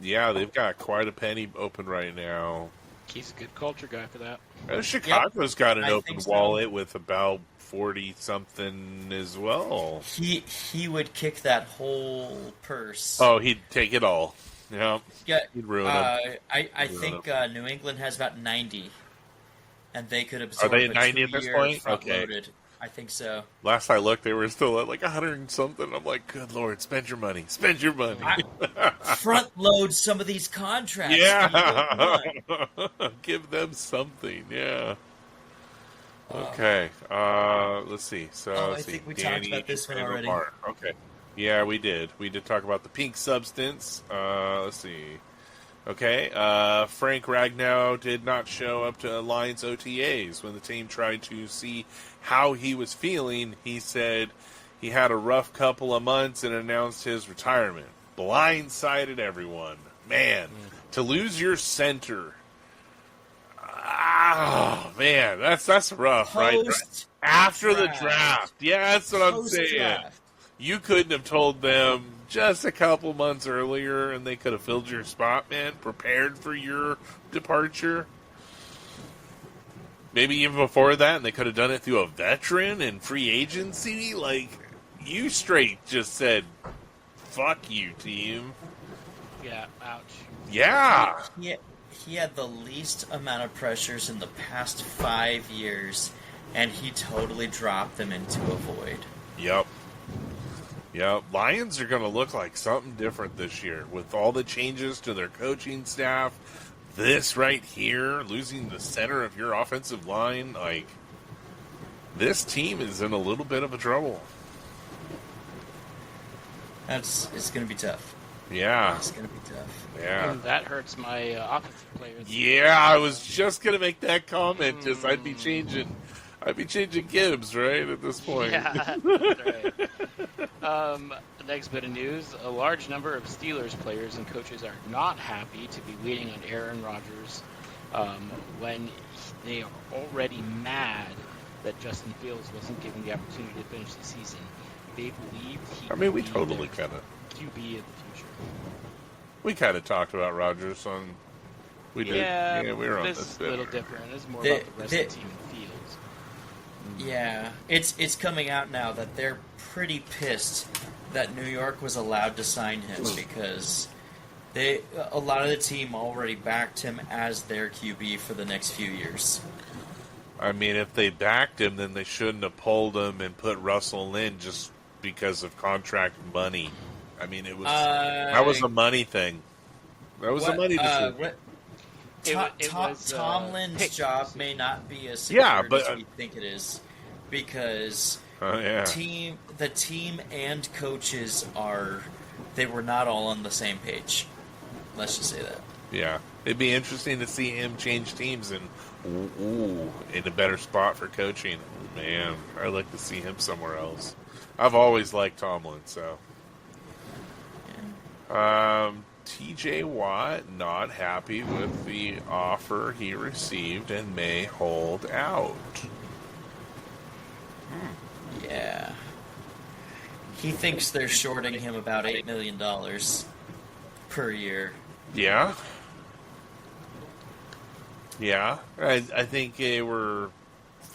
B: Yeah, they've got quite a penny open right now.
C: He's a good culture guy for that.
B: Chicago's got an
D: I
B: open
D: think so.
B: wallet with about 40 something as well.
D: He would kick that whole purse.
B: Oh, he'd take it all. Yeah,
D: Yeah,
B: he'd ruin them.
D: I
B: Ruin
D: think New England has about 90, and they could absorb
B: Are they at
D: a
B: 90 at this
D: 2-year
B: point?
D: front-loaded. I think so.
B: Last I looked, they were still at like 100 and something. I'm like, good Lord, spend your money. Spend your money.
D: Front load some of these contracts.
B: Yeah. Give them something. Yeah. Okay. Let's see. So
D: I think we talked about this one already.
B: Okay. Yeah, we did. We did talk about the pink substance. Let's see. Okay. Frank Ragnow did not show up to Lions OTAs. When the team tried to see how he was feeling, he said he had a rough couple of months and announced his retirement. Blindsided everyone. Man, to lose your center. Oh, man, that's rough, right? After the draft. Yeah, that's what I'm saying. You couldn't have told them just a couple months earlier and they could have filled your spot, man, prepared for your departure. Maybe even before that, and they could have done it through a veteran and free agency. Like, you straight just said, fuck you, team.
C: Yeah, ouch.
B: Yeah.
D: He had the least amount of pressures in the past 5 years, and he totally dropped them into a void.
B: Yep. Lions are going to look like something different this year with all the changes to their coaching staff. This right here, losing the center of your offensive line, like, this team is in a little bit of a trouble.
D: It's going to be tough.
B: Yeah.
D: It's going to be tough.
B: Yeah.
C: And that hurts my offensive players.
B: Yeah, I was just going to make that comment. Just I'd be changing Gibbs, right, at this point.
C: Yeah, that's right. Next bit of news. A large number of Steelers players and coaches are not happy to be waiting on Aaron Rodgers when they are already mad that Justin Fields wasn't given the opportunity to finish the season. They believe he
B: I mean, we
C: could be
B: totally
C: their
B: kind of...
C: QB in the future.
B: We kind of talked about Rodgers on... We did.
C: Yeah,
B: Yeah, we were on
C: this
B: this
C: is
B: bit.
C: a little different. It's more about the rest of the team in the Fields.
D: Yeah, it's coming out now that they're pretty pissed that New York was allowed to sign him because a lot of the team already backed him as their QB for the next few years.
B: I mean, if they backed him, then they shouldn't have pulled him and put Russell in just because of contract money. I mean, it was that was a money thing. That was a money decision.
D: Tomlin's job may not be as secure as we think it is because the team and coaches they were not all on the same page. Let's just say that.
B: Yeah, it'd be interesting to see him change teams and in a better spot for coaching. Man, I'd like to see him somewhere else. I've always liked Tomlin, so. TJ Watt not happy with the offer he received and may hold out.
D: Yeah. He thinks they're shorting him about $8 million per year.
B: Yeah. Yeah. I think they were...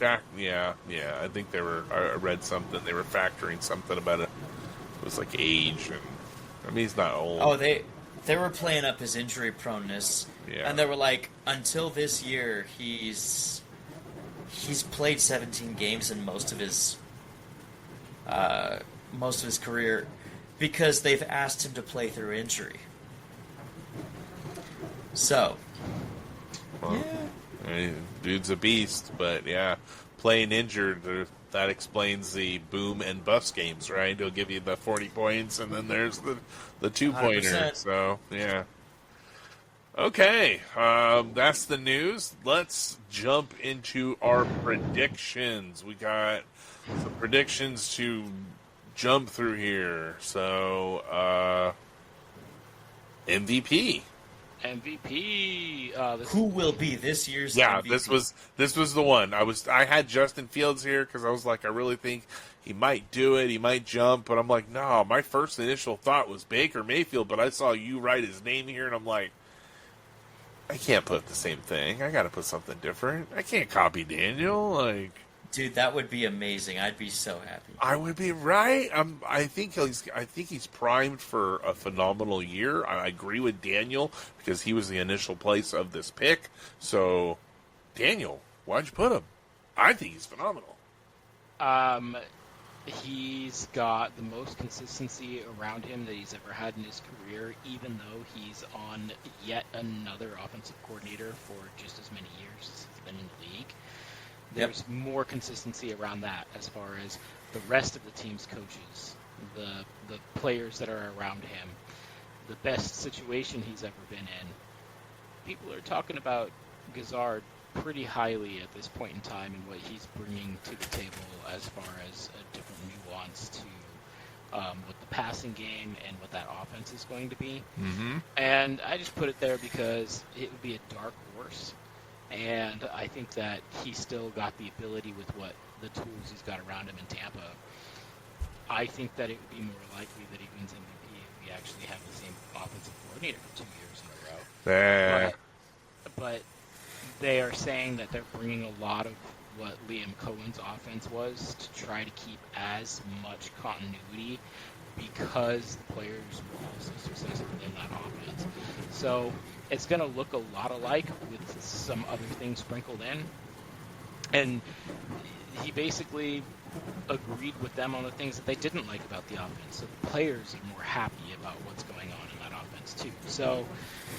B: I think they were... I read something. They were factoring something about it was like age. And I mean, he's not old.
D: Oh, they were playing up his injury proneness.
B: Yeah.
D: And they were like, until this year, he's played 17 games in most of his career because they've asked him to play through injury. So,
B: well, I mean, dude's a beast, but yeah, playing injured, that explains the boom and bust games, right? He'll give you the 40 points, and then there's the 2-pointer.
D: 100%.
B: So, yeah. Okay, that's the news. Let's jump into our predictions. We got some predictions to jump through here. So, MVP.
D: Who will be this year's
B: MVP? This was the one. I had Justin Fields here because I was like, I really think he might do it. He might jump, but I'm like, no. My first initial thought was Baker Mayfield, but I saw you write his name here, and I'm like, I can't put the same thing. I got to put something different. I can't copy Daniel. Like,
D: dude, that would be amazing. I'd be so happy.
B: I would be right. I think he's primed for a phenomenal year. I agree with Daniel because he was the initial place of this pick. So, Daniel, Why'd you put him? I think he's phenomenal.
C: He's got the most consistency around him that he's ever had in his career, even though he's on yet another offensive coordinator for just as many years as he's been in the league. There's more consistency around that as far as the rest of the team's coaches, the players that are around him, the best situation he's ever been in. People are talking about Gizzard pretty highly at this point in time and what he's bringing to the table as far as a different nuance to what the passing game and what that offense is going to be.
B: Mm-hmm.
C: And I just put it there because it would be a dark horse. And I think that he's still got the ability with what the tools he's got around him in Tampa. I think that it would be more likely that he wins MVP if we actually have the same offensive coordinator for 2 years in a row. But they are saying that they're bringing a lot of what Liam Cohen's offense was to try to keep as much continuity because the players were also successful in that offense. So it's going to look a lot alike with some other things sprinkled in. And he basically agreed with them on the things that they didn't like about the offense. So the players are more happy about what's going on in that offense too. So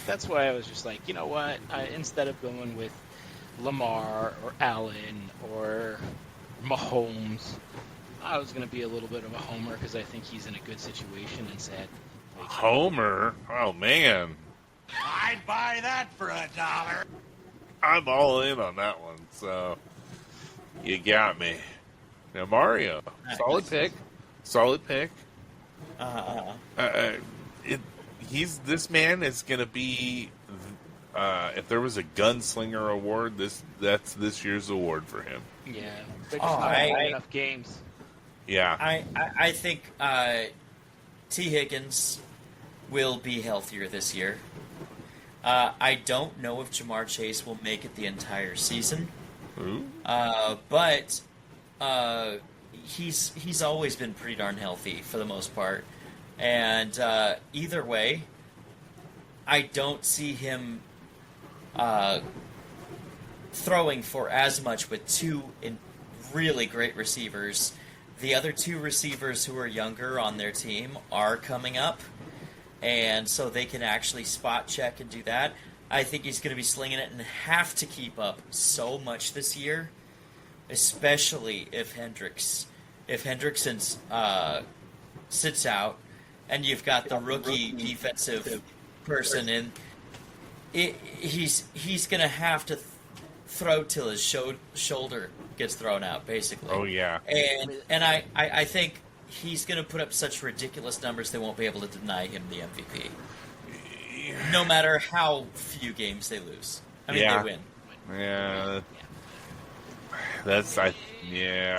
C: that's why I was just like, you know what? Instead of going with Lamar or Allen or Mahomes, I was going to be a little bit of a homer because I think he's in a good situation and said,
B: Homer? Oh, man.
F: I'd buy that for $1.
B: I'm all in on that one, so you got me. Now, Mario, solid pick. Solid pick. This man is going to be, if there was a gunslinger award, that's this year's award for him.
C: yeah, they're just not winning enough games.
B: Yeah.
D: I think T. Higgins will be healthier this year. I don't know if Jamar Chase will make it the entire season.
B: Ooh.
D: But he's always been pretty darn healthy for the most part. And either way, I don't see him throwing for as much with two really great receivers. The other two receivers who are younger on their team are coming up, and so they can actually spot check and do that. I think he's going to be slinging it and have to keep up so much this year, especially if Hendrickson sits out and you've got the rookie defensive person in. He's going to have to throw till his shoulder gets thrown out, basically.
B: Oh, yeah.
D: And I think he's going to put up such ridiculous numbers they won't be able to deny him the MVP. No matter how few games they lose. I mean, they win.
B: Yeah. I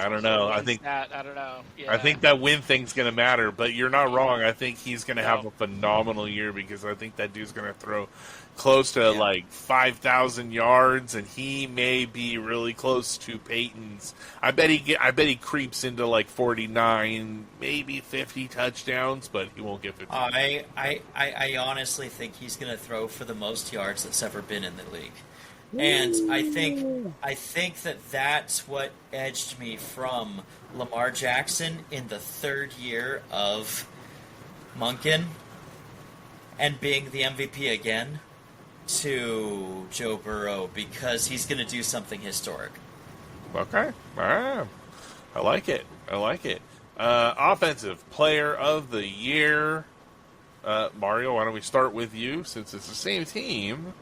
B: don't know. I
C: don't know. Yeah.
B: I think that win thing's going to matter, but you're not wrong. I think he's going to have a phenomenal year because I think that dude's going to throw close to like 5,000 yards, and he may be really close to Peyton's. I bet he creeps into like 49, maybe 50 touchdowns, but he won't get 50.
D: I honestly think he's going to throw for the most yards that's ever been in the league. And I think that's what edged me from Lamar Jackson in the third year of Monken and being the MVP again to Joe Burrow, because he's going to do something historic.
B: Okay. All right. I like it. Offensive Player of the Year. Mario, why don't we start with you since it's the same team?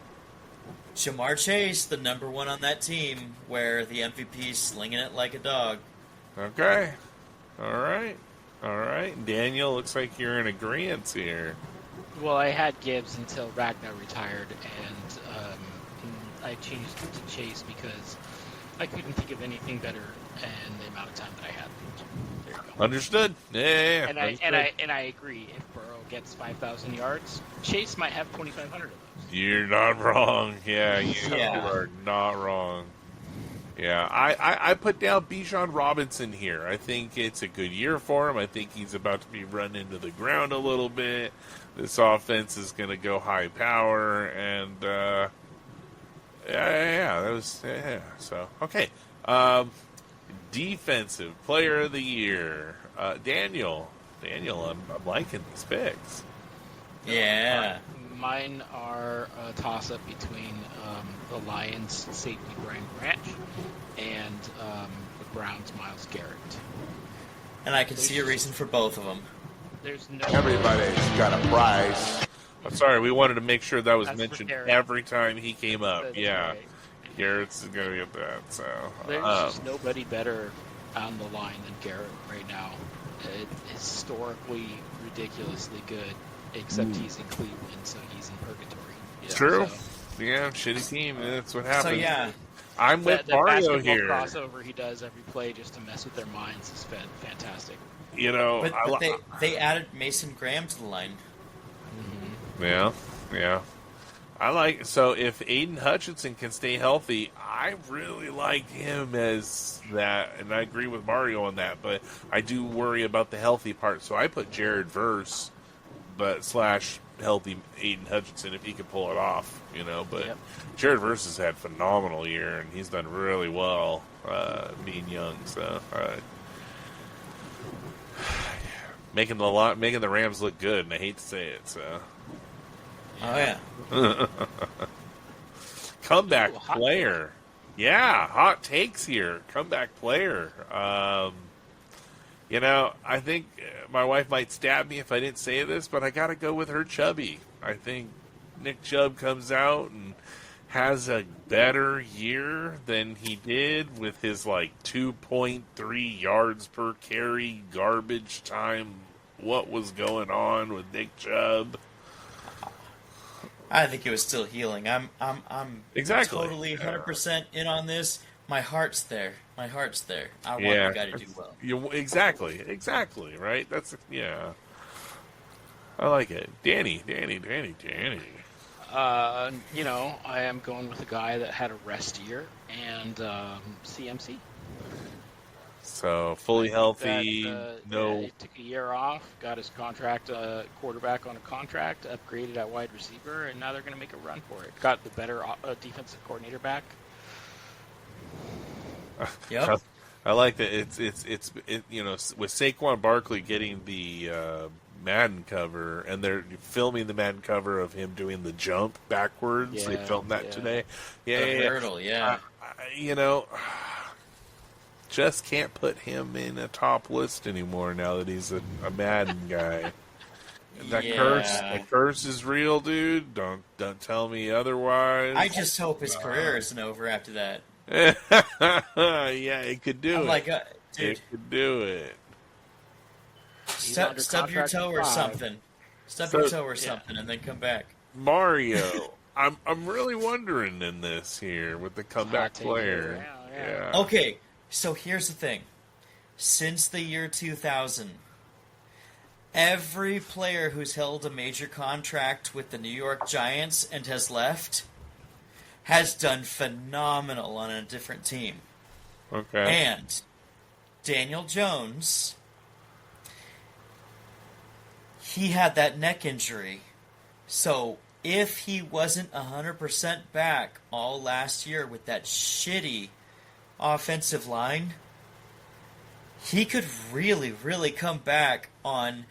D: Jamar Chase, the number one on that team, where the MVP's slinging it like a dog.
B: Okay. All right. Daniel, looks like you're in agreement here.
C: Well, I had Gibbs until Ragnar retired, and I changed it to Chase because I couldn't think of anything better in the amount of time that I had. There you go.
B: Understood. Yeah.
C: And I agree. If Burrow gets 5,000 yards, Chase might have 2,500 of those.
B: You're not wrong. Yeah, you are not wrong. Yeah, I put down Bijan Robinson here. I think it's a good year for him. I think he's about to be run into the ground a little bit. This offense is going to go high power, and Yeah. That was So okay, defensive player of the year, Daniel. I'm liking these picks.
D: Yeah.
C: Mine are a toss-up between the Lions safety Brian Branch and the Browns Myles Garrett.
D: And I can see a reason for both of them.
C: There's no
E: Everybody's got a price.
B: I'm sorry, we wanted to make sure that was
C: That's for
B: mentioned
C: Garrett.
B: every time he came up.
C: That's
B: Yeah,
C: right.
B: Garrett's going to get that. So
C: There's just nobody better on the line than Garrett right now. It's historically ridiculously good, except he's in Cleveland, so he's in purgatory.
B: it's true. Yeah, shitty team. That's what happens.
D: So yeah,
B: I'm with
C: The
B: Mario
C: basketball
B: here.
C: crossover he does every play just to mess with their minds is fantastic.
B: You know,
D: but they added Mason Graham to the line.
B: Yeah. I like so if Aiden Hutchinson can stay healthy, I really like him as that, and I agree with Mario on that. But I do worry about the healthy part, so I put Jared Verse, but / healthy Aiden Hutchinson if he can pull it off, you know. But
C: Yep.
B: Jared Verse has had a phenomenal year, and he's done really well being young. So making the Rams look good, and I hate to say it, so.
D: Oh yeah.
B: Comeback
C: Ooh, hot
B: player. Yeah, hot takes here. Comeback player. You know, I think my wife might stab me if I didn't say this, but I got to go with her Chubby. I think Nick Chubb comes out and has a better year than he did with his like 2.3 yards per carry garbage time. What was going on with Nick Chubb?
D: I think it was still healing. I'm
B: Exactly.
D: totally 100% in on this. My heart's there. I want the guy to do well.
B: Exactly, right? That's, yeah. I like it. Danny.
C: You know, I am going with a guy that had a rest year and CMC.
B: So, fully healthy, no...
C: He took a year off, got his contract, quarterback on a contract, upgraded at wide receiver, and now they're going to make a run for it. Got the better defensive coordinator back.
D: Yep.
B: I like that. It's you know, with Saquon Barkley getting the Madden cover, and they're filming the Madden cover of him doing the jump backwards. They
C: Yeah,
B: filmed that
C: yeah.
B: today.
D: The
B: Yeah.
D: hurdle, yeah.
B: You know, just can't put him in a top list anymore now that he's a Madden guy. That curse is real, dude. Don't tell me otherwise.
D: I just hope his career isn't over after that.
B: Yeah, it could do
D: I'm
B: it.
D: like, dude,
B: It could do it.
C: under
D: stub your
C: contract
D: toe
C: for
D: or
C: 5.
D: something. Stub your toe or something, and then come back.
B: Mario, I'm really wondering in this here with the comeback
C: Hot take,
B: player.
C: yeah.
D: Okay, so here's the thing. Since the year 2000, every player who's held a major contract with the New York Giants and has left has done phenomenal on a different team.
B: Okay.
D: And Daniel Jones, he had that neck injury. So if he wasn't 100% back all last year with that shitty offensive line, he could really, really come back on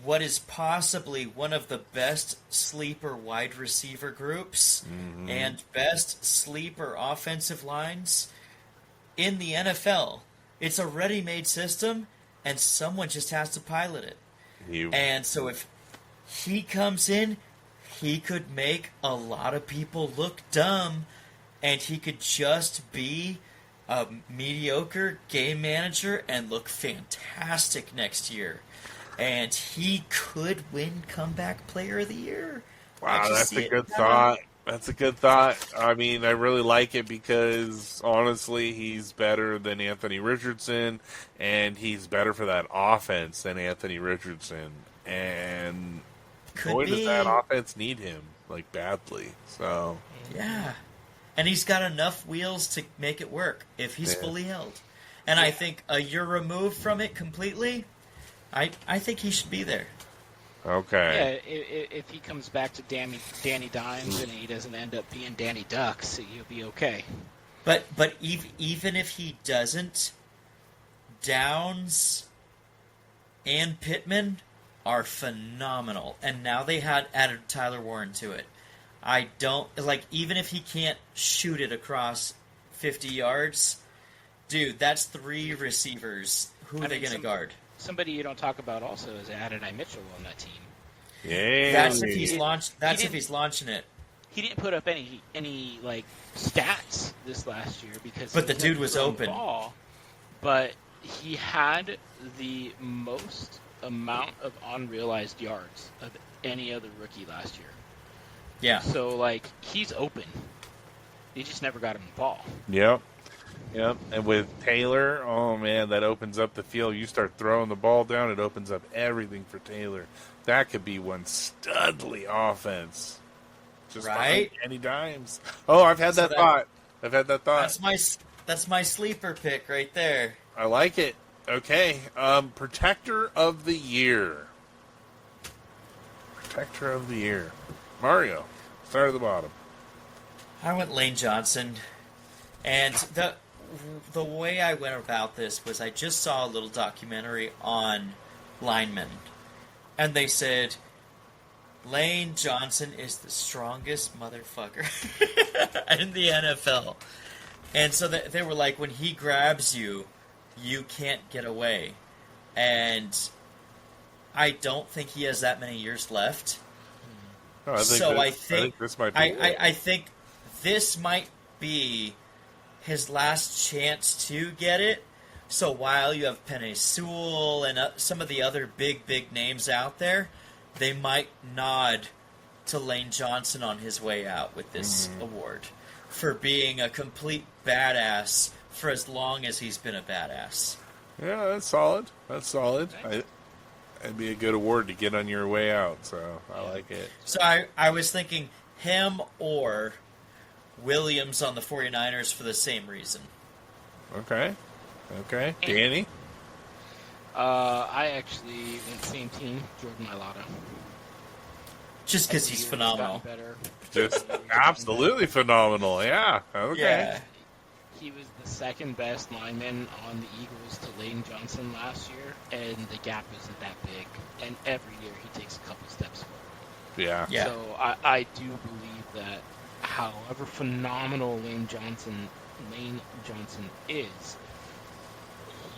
D: what is possibly one of the best sleeper wide receiver groups and best sleeper offensive lines in the NFL. It's a ready-made system, and someone just has to pilot it. And so if he comes in, he could make a lot of people look dumb, and he could just be a mediocre game manager and look fantastic next year. And he could win Comeback Player of the Year.
B: Wow, that's a good thought. That's a good thought. I mean, I really like it because, honestly, he's better than Anthony Richardson, and he's better for that offense than Anthony Richardson. And boy, does that offense need him, like, badly. So,
D: yeah. And he's got enough wheels to make it work if he's fully held. And I think a year removed from it completely, I think he should be there.
B: Okay.
C: Yeah, if he comes back to Danny Dimes and he doesn't end up being Danny Ducks, you'll be okay.
D: But even if he doesn't, Downs and Pittman are phenomenal, and now they had added Tyler Warren to it. I don't like, even if he can't shoot it across 50 yards, dude. That's 3 receivers. Who are they going to guard?
C: Somebody you don't talk about also is Adonai Mitchell on that team.
B: Yeah.
D: That's if he's launched. That's if he's launching it.
C: He didn't put up any like stats this last year because.
D: But the dude was open.
C: Ball, but he had the most amount of unrealized yards of any other rookie last year.
D: Yeah.
C: So like he's open. He just never got him the ball.
B: Yep. Yep. And with Taylor, oh man, that opens up the field. You start throwing the ball down, it opens up everything for Taylor. That could be one studly offense. Just
D: right?
B: Any dimes. Oh, I've had that thought. I've had that thought.
D: That's my sleeper pick right there.
B: I like it. Okay. Protector of the year. Protector of the year. Mario. Start at the bottom.
D: I went Lane Johnson, and the way I went about this was I just saw a little documentary on linemen, and they said Lane Johnson is the strongest motherfucker in the NFL. And so they were like, when he grabs you, you can't get away. And I don't think he has that many years left.
B: Oh, I think this might be
D: I think this might be his last chance to get it. So while you have Penei Sewell and some of the other big names out there, they might nod to Lane Johnson on his way out with this award for being a complete badass for as long as he's been a badass.
B: Yeah, that's solid. That's solid. It'd be a good award to get on your way out, so I like it.
D: So I was thinking him or Williams on the 49ers for the same reason.
B: Okay. Danny?
C: I actually went same team, Jordan Mailata.
D: Just because he's phenomenal.
C: Better.
B: Just absolutely phenomenal. Yeah. Okay.
D: Yeah.
C: He was the second best lineman on the Eagles to Lane Johnson last year, and the gap isn't that big. And every year he takes a couple steps forward.
B: Yeah.
C: So I do believe that, however phenomenal Lane Johnson is,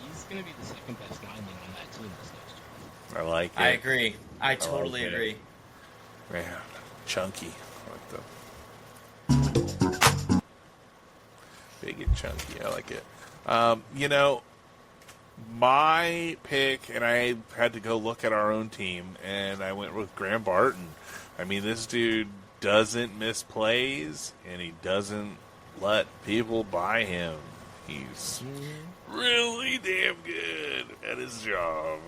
C: he's going to be the second best lineman on that team this next year.
B: I like it.
D: I agree. I totally
B: like it.
D: agree.
B: Man, chunky. Big and chunky. I like it. My pick, and I had to go look at our own team, and I went with Graham Barton. I mean, this dude doesn't miss plays, and he doesn't let people buy him. He's really damn good at his job.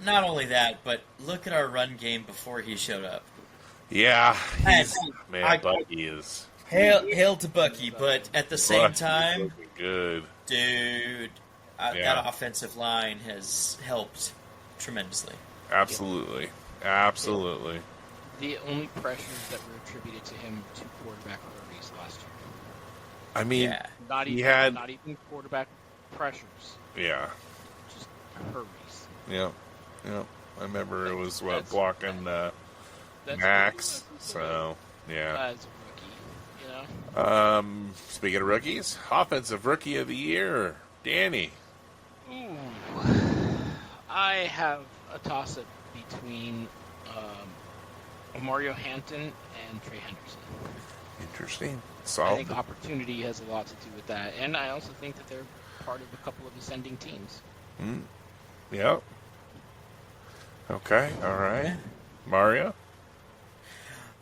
D: Not only that, but look at our run game before he showed up.
B: Yeah,
D: Man,
B: Bucky is...
D: Hail to Bucky, but at the same time,
B: good.
D: Dude, that offensive line has helped tremendously.
B: Absolutely.
C: The only pressures that were attributed to him to quarterback hurries last year.
B: I mean,
C: not
B: he
C: even quarterback pressures.
B: Yeah.
C: Just hurries.
B: Yeah. I remember it was blocking Max. So yeah.
C: As a rookie,
B: Speaking of rookies, offensive rookie of the year, Danny.
C: Ooh, I have a toss-up between Mario Hampton and Trey Henderson.
B: Interesting.
C: I think opportunity has a lot to do with that, and I also think that they're part of a couple of ascending teams.
B: Yep. Okay. All right. Mario.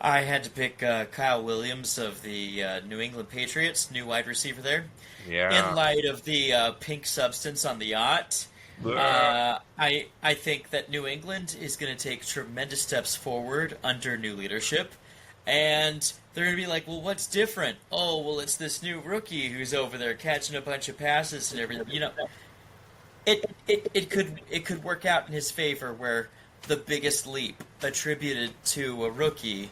D: I had to pick Kyle Williams of the New England Patriots, new wide receiver there.
B: Yeah.
D: In light of the pink substance on the yacht, I think that New England is going to take tremendous steps forward under new leadership. And they're going to be like, well, what's different? Oh, well, it's this new rookie who's over there catching a bunch of passes and everything. It could work out in his favor where the biggest leap attributed to a rookie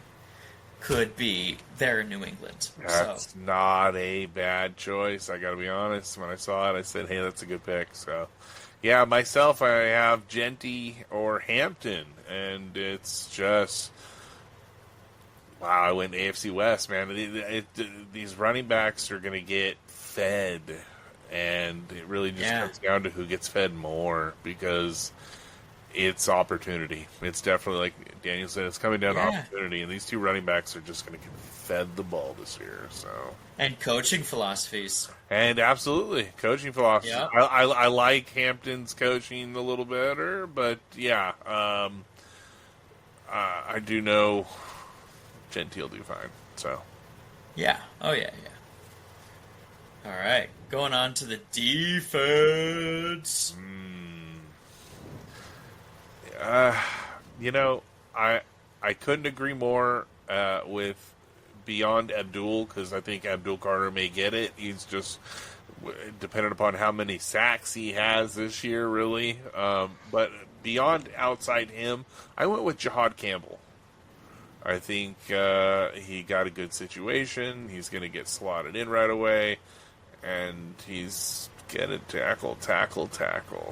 D: could be there in New England.
B: That's not a bad choice. I got to be honest. When I saw it, I said, "Hey, that's a good pick." So, yeah, myself, I have Genty or Hampton, and it's just wow. I went AFC West, man. These running backs are going to get fed, and it really just comes down to who gets fed more because it's opportunity. It's definitely, like Daniel said, it's coming down to opportunity, and these two running backs are just going to get fed the ball this year. So,
D: and coaching philosophies,
B: and absolutely coaching philosophy.
D: Yep.
B: I like Hampton's coaching a little better, but yeah, I do know Genty will do fine. So,
D: yeah, oh yeah. All right, going on to the defense.
B: You know, I couldn't agree more with beyond Abdul, because I think Abdul Carter may get it. He's just dependent upon how many sacks he has this year, really. But beyond outside him, I went with Jahad Campbell. I think he got a good situation. He's going to get slotted in right away, and he's going to tackle.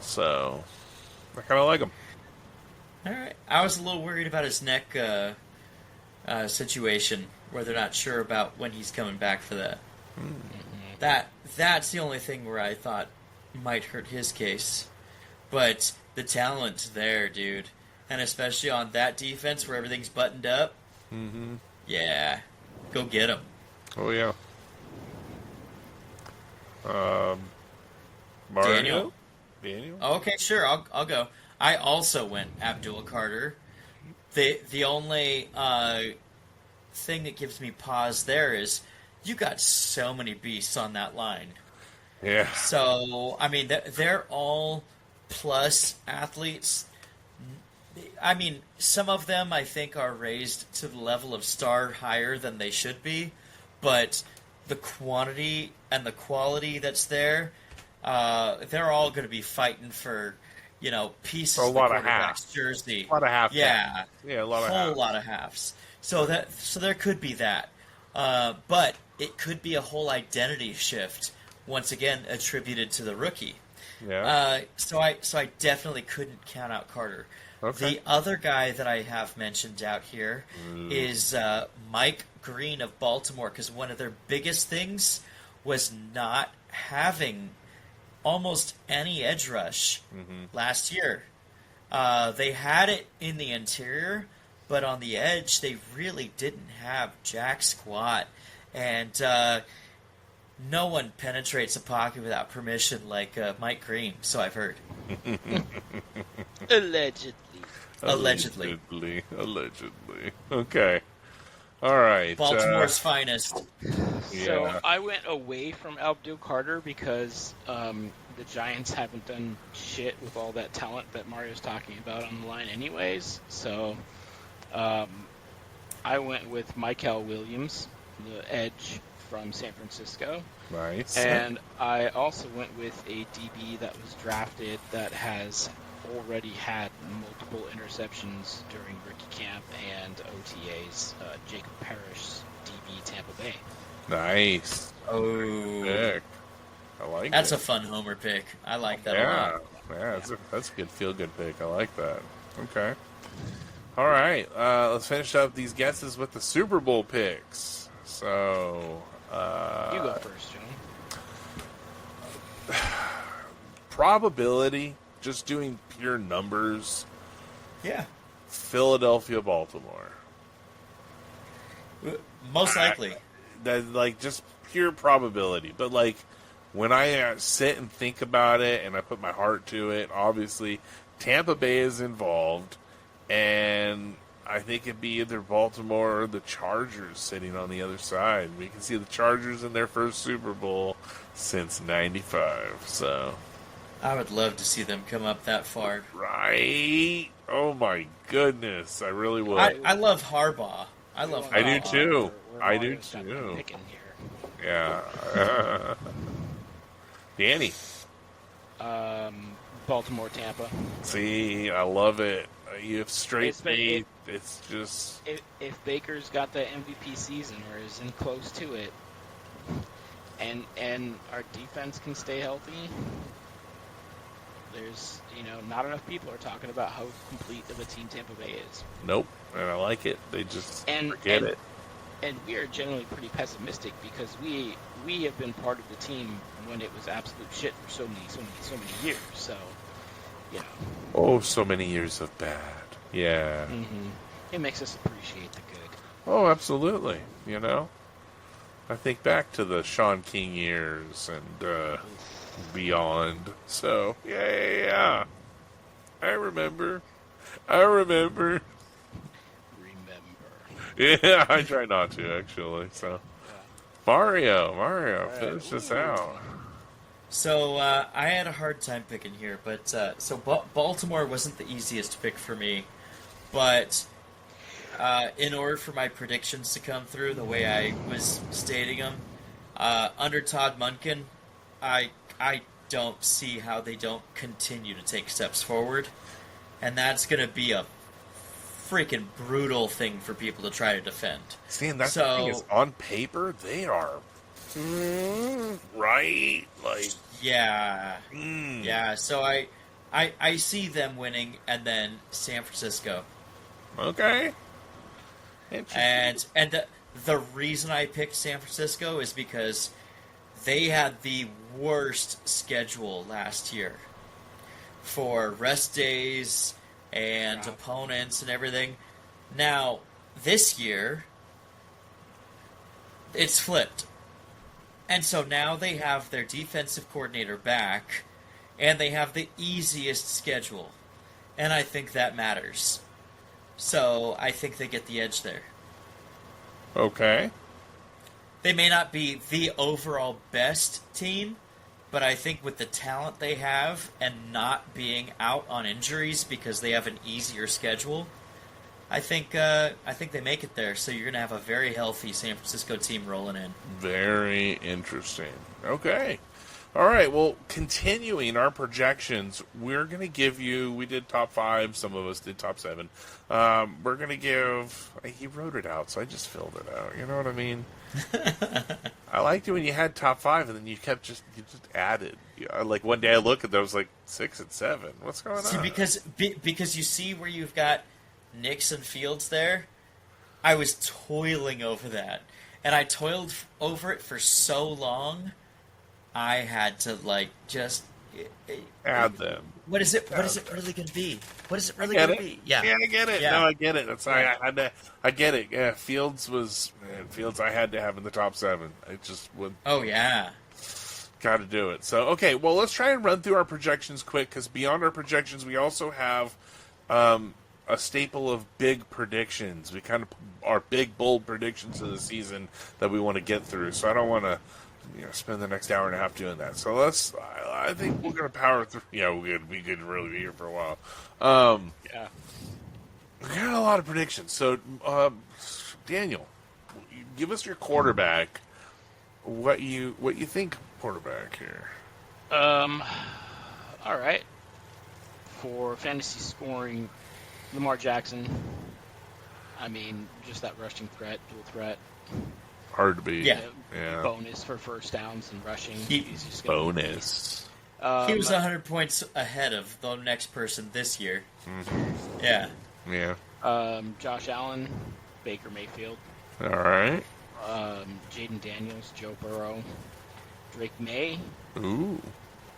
B: So I kind of like him.
D: All right. I was a little worried about his neck situation, where they're not sure about when he's coming back for that. That's the only thing where I thought might hurt his case. But the talent's there, dude. And especially on that defense where everything's buttoned up.
B: Mm-hmm.
D: Yeah. Go get him.
B: Oh, yeah. Mario? Daniel?
D: Okay, sure. I'll go. I also went Abdul Carter. The only thing that gives me pause there is you got so many beasts on that line.
B: Yeah.
D: So, I mean, they're all plus athletes. I mean, some of them I think are raised to the level of star higher than they should be, but the quantity and the quality that's there, they're all going to be fighting for, pieces of the quarterback's jersey.
B: A lot of halves.
D: Yeah.
B: Yeah, a lot of
D: whole
B: halves.
D: lot of halves. So there could be that. But it could be a whole identity shift, once again attributed to the rookie.
B: Yeah.
D: So I definitely couldn't count out Carter.
B: Okay.
D: The other guy that I have mentioned out here is Mike Green of Baltimore, because one of their biggest things was not having almost any edge rush last year. They had it in the interior, but on the edge they really didn't have jack squat. And no one penetrates a pocket without permission like Mike Green, so I've heard. Allegedly.
B: Okay. All right.
D: Baltimore's finest.
C: So I went away from Abdul Carter because the Giants haven't done shit with all that talent that Mario's talking about on the line anyways. So I went with Michael Williams, the edge from San Francisco.
B: Nice.
C: And I also went with a DB that was drafted that has already had multiple interceptions during rookie camp and OTAs, Jacob Parrish, DB, Tampa Bay.
B: Nice.
D: Oh,
B: Pick. I like
D: that's
B: it.
D: a fun homer pick. I like that a
B: Yeah.
D: lot.
B: Yeah, that's a good feel-good pick. I like that. Okay. All right. Let's finish up these guesses with the Super Bowl picks. So,
C: You go first, John.
B: probability, just doing pure numbers,
D: Yeah,
B: Philadelphia, Baltimore.
D: most likely.
B: That, like, just pure probability. But, like, when I sit and think about it and I put my heart to it, obviously Tampa Bay is involved, and I think it'd be either Baltimore or the Chargers sitting on the other side. We can see the Chargers in their first Super Bowl since '95. So,
D: I would love to see them come up that far.
B: right? Oh my goodness, I really would.
D: I love Harbaugh. I love
B: I do
D: Harbaugh.
B: too.
C: Where
B: I do
C: Mario's got the
B: too.
C: pick in here.
B: Yeah. Danny.
C: Baltimore, Tampa.
B: See, I love it. You have straight
C: It's been-
B: faith. It's just
C: If Baker's got the MVP season or is in close to it, and our defense can stay healthy, there's not enough people are talking about how complete of a team Tampa Bay is.
B: nope. And I like it. They just
C: And
B: forget
C: and,
B: it.
C: and we are generally pretty pessimistic because we have been part of the team when it was absolute shit for so many years. So,
B: Oh, so many years of bad. Yeah.
C: it makes us appreciate the good.
B: Oh, absolutely. I think back to the Sean King years and beyond. So, yeah. I remember.
C: Remember.
B: Yeah, I try not to, actually. So, Mario, finish this out.
D: So I had a hard time picking here, but Baltimore wasn't the easiest pick for me. But in order for my predictions to come through the way I was stating them, under Todd Monken, I don't see how they don't continue to take steps forward, and that's going to be a freaking brutal thing for people to try to defend.
B: See, and that's the thing is, on paper, they are right. Like,
D: Yeah. Yeah, so I see them winning, and then San Francisco.
B: okay. Interesting.
D: And the reason I picked San Francisco is because they had the worst schedule last year for rest days and opponents and everything. Now, this year, it's flipped. And so now they have their defensive coordinator back, and they have the easiest schedule. And I think that matters. So I think they get the edge there.
B: Okay.
D: They may not be the overall best team, but I think with the talent they have and not being out on injuries because they have an easier schedule, I think they make it there. So you're going to have a very healthy San Francisco team rolling in.
B: Very interesting. Okay. All right. Well, continuing our projections, we're going to give you, we did top 5. Some of us did top 7. We're going to give, he wrote it out, so I just filled it out. You know what I mean? I liked it when you had top 5 and then you just added. Like one day I look at those like 6 and 7. What's going on?
D: See, because you see where you've got Knicks and Fields there, I was toiling over that. And I toiled over it for so long, I had to, just
B: add them.
D: What is it really going to be? What is it really going to be?
B: Yeah, I get it.
D: Yeah.
B: No, I get it. I get it. Yeah, Fields, I had to have in the top 7. I just would.
D: Oh, yeah.
B: Got to do it. So, okay, well, let's try and run through our projections quick, because beyond our projections, we also have a staple of big predictions. We kind of are big, bold predictions of the season that we want to get through. So I don't want to spend the next hour and a half doing that. So I think we're going to power through. Yeah, we could really be here for a while.
C: Yeah.
B: We got a lot of predictions. So, Daniel, give us your quarterback. What you think quarterback here?
C: All right. For fantasy scoring, Lamar Jackson. I mean, just that rushing threat, dual threat.
B: Hard to beat.
D: Yeah.
B: Yeah.
C: Bonus for first downs and rushing.
D: He-
C: He's just gonna be
B: Bonus.
C: amazing.
D: He was 100 points ahead of the next person this year.
B: Mm-hmm.
D: Yeah.
B: Yeah.
C: Josh Allen, Baker Mayfield,
B: All right.
C: Jaden Daniels, Joe Burrow, Drake May,
B: Ooh.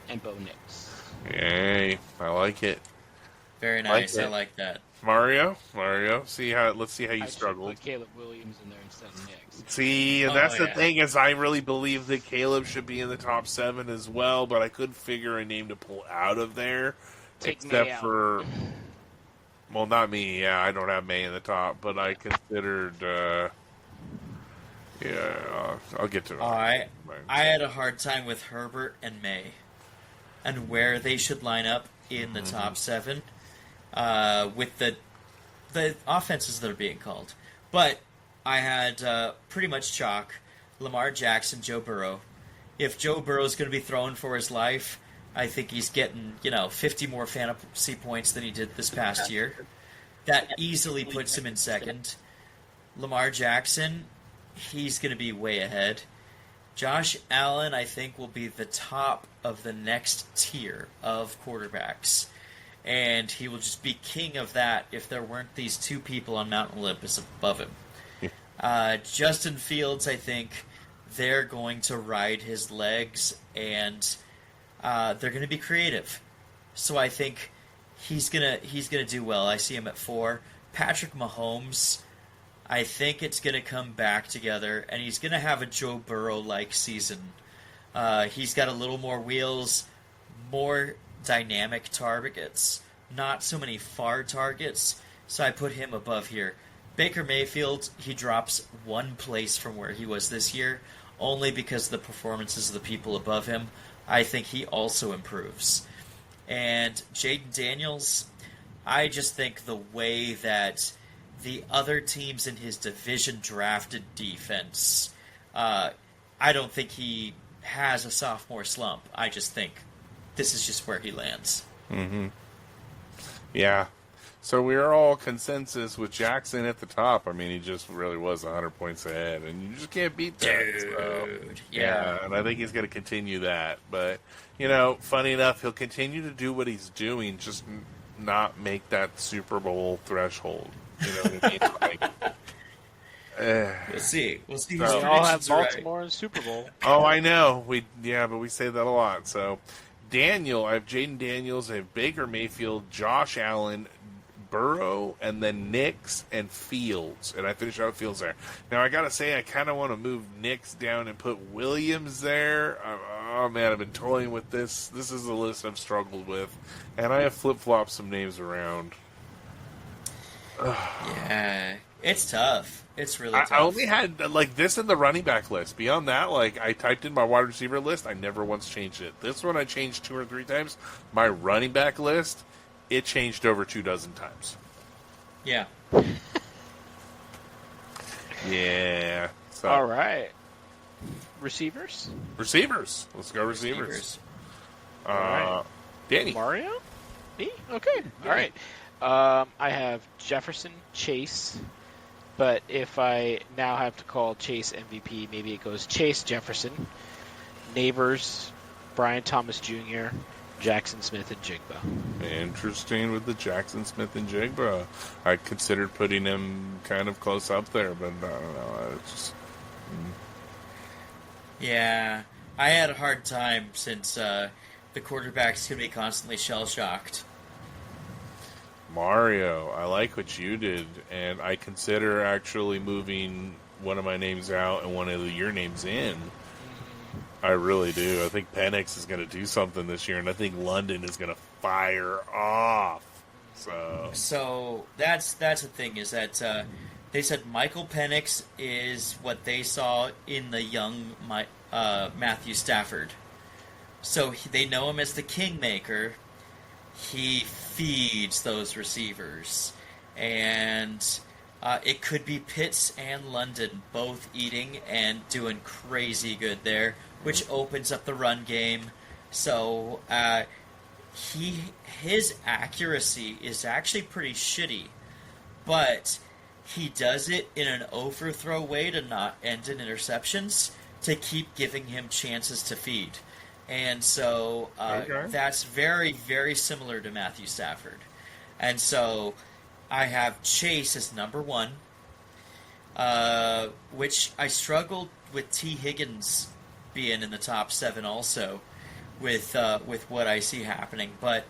C: and Bo Nix.
B: Yay. I like it.
D: Very
B: Like
D: nice.
B: it.
D: I like that.
B: Mario. Let's see how you
C: I should
B: struggled.
C: put Caleb Williams in there instead of Nix.
B: See, and
D: Oh,
B: that's the
D: yeah.
B: thing is I really believe that Caleb should be in the top 7 as well, but I couldn't figure a name to pull out of there.
C: Take May
B: except
C: out.
B: for, well, not me. Yeah, I don't have May in the top, but I considered, I'll get to it.
D: I had a hard time with Herbert and May and where they should line up in the top 7 with the offenses that are being called. But I had pretty much chalk Lamar Jackson, Joe Burrow. If Joe Burrow's going to be throwing for his life, I think he's getting 50 more fantasy points than he did this past year. That easily puts him in second. Lamar Jackson, he's going to be way ahead. Josh Allen, I think, will be the top of the next tier of quarterbacks. And he will just be king of that if there weren't these two people on Mount Olympus above him. Justin Fields, I think, they're going to ride his legs, and they're going to be creative. So I think he's gonna do well. I see him at 4. Patrick Mahomes, I think it's going to come back together, and he's going to have a Joe Burrow-like season. He's got a little more wheels, more dynamic targets, not so many far targets, so I put him above here. Baker Mayfield, he drops one place from where he was this year, only because of the performances of the people above him. I think he also improves. And Jaden Daniels, I just think the way that the other teams in his division drafted defense, I don't think he has a sophomore slump. I just think this is just where he lands.
B: Mm-hmm. Yeah. So we are all consensus with Jackson at the top. I mean, he just really was 100 points ahead, and you just can't beat that.
D: Dude,
B: so,
D: yeah.
B: And I think he's going to continue that. But, funny enough, he'll continue to do what he's doing, just not make that Super Bowl threshold. You know what I mean?
D: We'll see. We'll see.
B: So-
C: We
D: His
C: all have
D: predictions are right.
C: Baltimore in Super Bowl.
B: Oh, I know. But we say that a lot. So, Daniel, I have Jaden Daniels, I have Baker Mayfield, Josh Allen, Burrow, and then Nix and Fields. And I finish out Fields there. Now, I got to say, I kind of want to move Nix down and put Williams there. Oh, man, I've been toying with this. This is a list I've struggled with. And I have flip-flopped some names around.
D: Yeah, it's tough. It's really tough.
B: I only had this in the running back list. Beyond that, I typed in my wide receiver list. I never once changed it. This one I changed 2 or 3 times. My running back list, it changed over 24 times.
D: Yeah.
B: Yeah. So,
C: All right. Receivers?
B: Receivers. Let's go receivers.
C: right.
B: Danny.
C: Mario? Me? Okay. All right. I have Jefferson, Chase, but if I now have to call Chase MVP, maybe it goes Chase, Jefferson, Neighbors, Brian Thomas Jr., Jackson Smith, and Jigba.
B: Interesting with the Jackson Smith and Jigba. I considered putting him kind of close up there, but I don't know. It's just...
D: Yeah. I had a hard time since the quarterback's going to be constantly shell-shocked.
B: Mario, I like what you did, and I consider actually moving one of my names out and one of your names in. I really do. I think Penix is going to do something this year, and I think London is going to fire off. So
D: that's the thing, is that they said Michael Penix is what they saw in the young Matthew Stafford. So they know him as the Kingmaker. He feeds those receivers. And it could be Pitts and London both eating and doing crazy good there, which opens up the run game. So his accuracy is actually pretty shitty, but he does it in an overthrow way to not end in interceptions, to keep giving him chances to feed. And so that's very, very similar to Matthew Stafford. And so I have Chase as number 1, which I struggled with T. Higgins being in the top 7 also with what I see happening. But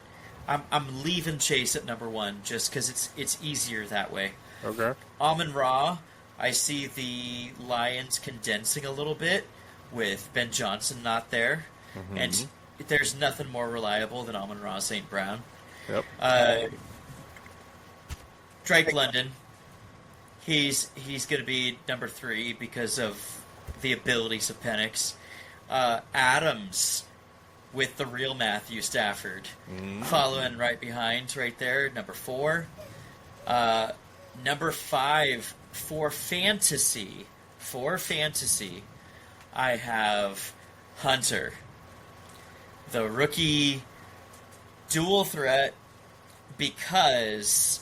D: I'm leaving Chase at number 1 just because it's easier that way.
B: okay.
D: Amon-Ra, I see the Lions condensing a little bit with Ben Johnson not there.
B: Mm-hmm.
D: And there's nothing more reliable than Amon-Ra St. Brown.
B: Yep.
D: Drake London, he's going to be number 3 because of the abilities of Penix. Adams with the real Matthew Stafford, following right behind, right there, number 4. Number 5 for fantasy, I have Hunter, the rookie dual threat, because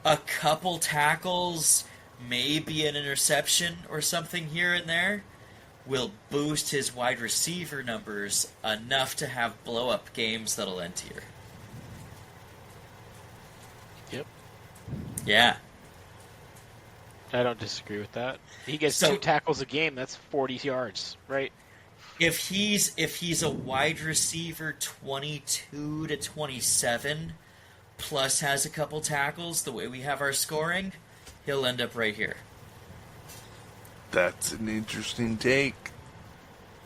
D: a couple tackles, maybe an interception or something here and there, will boost his wide receiver numbers enough to have blow-up games that'll end here.
C: Yep.
D: Yeah.
C: I don't disagree with that. He gets
D: So-
C: 2 tackles a game. That's 40 yards, right?
D: If he's a wide receiver 22 to 27 plus has a couple tackles, the way we have our scoring, he'll end up right here.
B: That's an interesting take.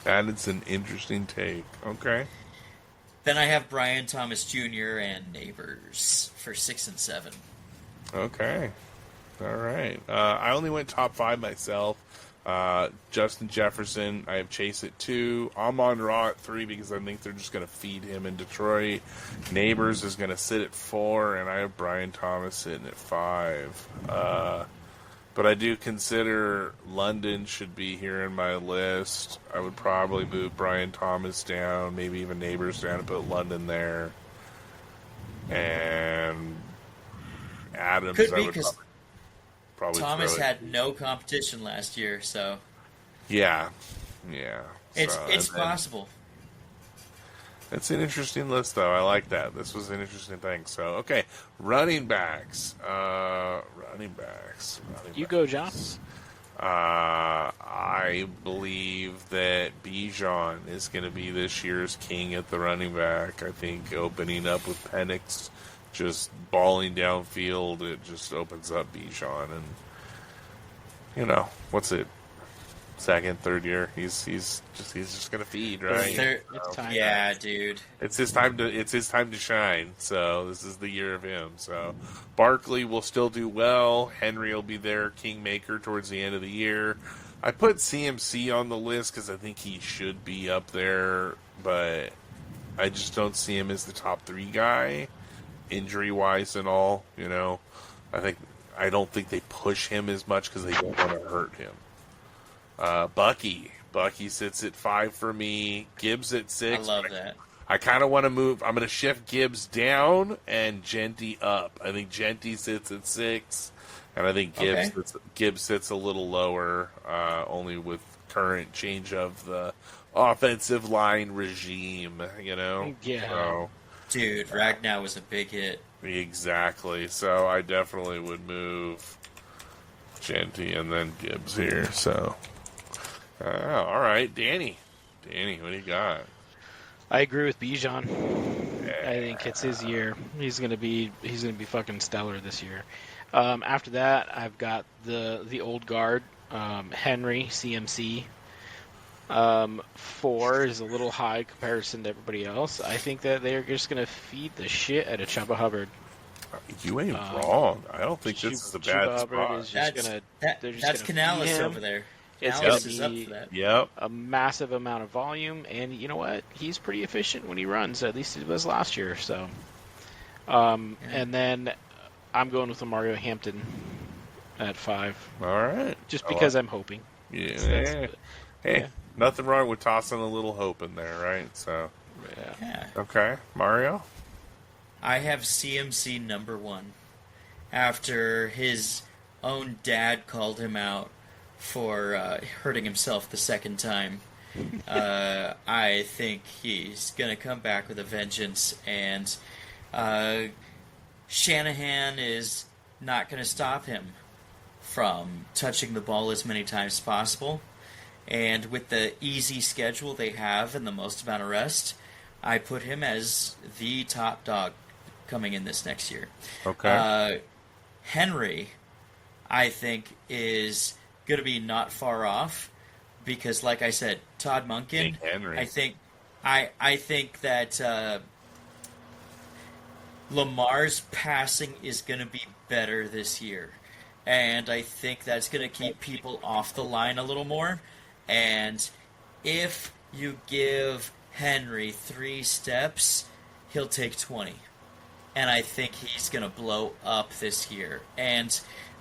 B: That is an interesting take. Okay.
D: Then I have Brian Thomas Jr. and Neighbors for 6 and 7.
B: Okay. All right. I only went top 5 myself. Justin Jefferson, I have Chase at 2. Amon Ra at 3 because I think they're just going to feed him in Detroit. Neighbors is going to sit at 4, and I have Brian Thomas sitting at 5. But I do consider London should be here in my list. I would probably move Brian Thomas down, maybe even Neighbors down, and put London there. And Adams,
D: Could
B: I
D: be
B: would
D: because
B: probably
D: Thomas
B: throw it.
D: had no competition last year, so
B: Yeah.
D: it's
B: So,
D: it's
B: and then-
D: possible.
B: It's an interesting list, though. I like that. This was an interesting thing. So, okay, running backs.
C: You go, John.
B: I believe that Bijan is going to be this year's king at the running back. I think opening up with Penix, just balling downfield, it just opens up Bijan, and what's it? Second, third year, he's just going to feed, right?
C: It's time.
D: Yeah, dude.
B: It's his time to shine. So this is the year of him. So Barkley will still do well. Henry will be their kingmaker towards the end of the year. I put CMC on the list because I think he should be up there, but I just don't see him as the top 3 guy, injury wise and all. I don't think they push him as much because they don't want to hurt him. Bucky sits at 5 for me. Gibbs at 6.
D: I love that.
B: I kind of want to move. I'm going to shift Gibbs down and Genty up. I think Genty sits at 6, and I think Gibbs sits a little lower, only with current change of the offensive line regime.
C: Yeah.
B: So,
D: Dude, Ragnow was a big hit.
B: exactly. So I definitely would move Genty and then Gibbs here. So, all right, Danny, what do you got?
C: I agree with Bijan. I think it's his year. He's gonna be fucking stellar this year. After that, I've got the old guard, Henry, CMC. 4 is a little high comparison to everybody else. I think that they're just gonna feed the shit out of Chuba Hubbard.
B: You ain't wrong. I don't think this is a bad
C: Chuba Hubbard
B: spot.
C: is just gonna. They're just
D: That's
C: gonna feed
D: Canales
C: him.
D: over there.
C: It's
D: Canales
C: gonna
D: is up
C: be
D: for that.
B: Yep.
C: a massive amount of volume, and you know what? He's pretty efficient when he runs. At least he was last year. So, and then I'm going with Mario Hampton at 5,
B: All right.
C: just because I'm hoping.
B: Yeah.
C: That's-
B: Hey,
C: yeah.
B: nothing wrong with tossing a little hope in there, right? So,
C: Yeah.
D: Yeah.
B: okay, Mario.
D: I have CMC number 1 after his own dad called him out for hurting himself the second time. I think he's going to come back with a vengeance, and Shanahan is not going to stop him from touching the ball as many times as possible. And with the easy schedule they have and the most amount of rest, I put him as the top dog coming in this next year.
B: Okay.
D: Henry, I think, is going to be not far off because, like I said, Todd Monken.
B: Big Henry.
D: I think that Lamar's passing is going to be better this year, and I think that's going to keep people off the line a little more. And if you give Henry 3 steps, he'll take 20. And I think he's going to blow up this year. And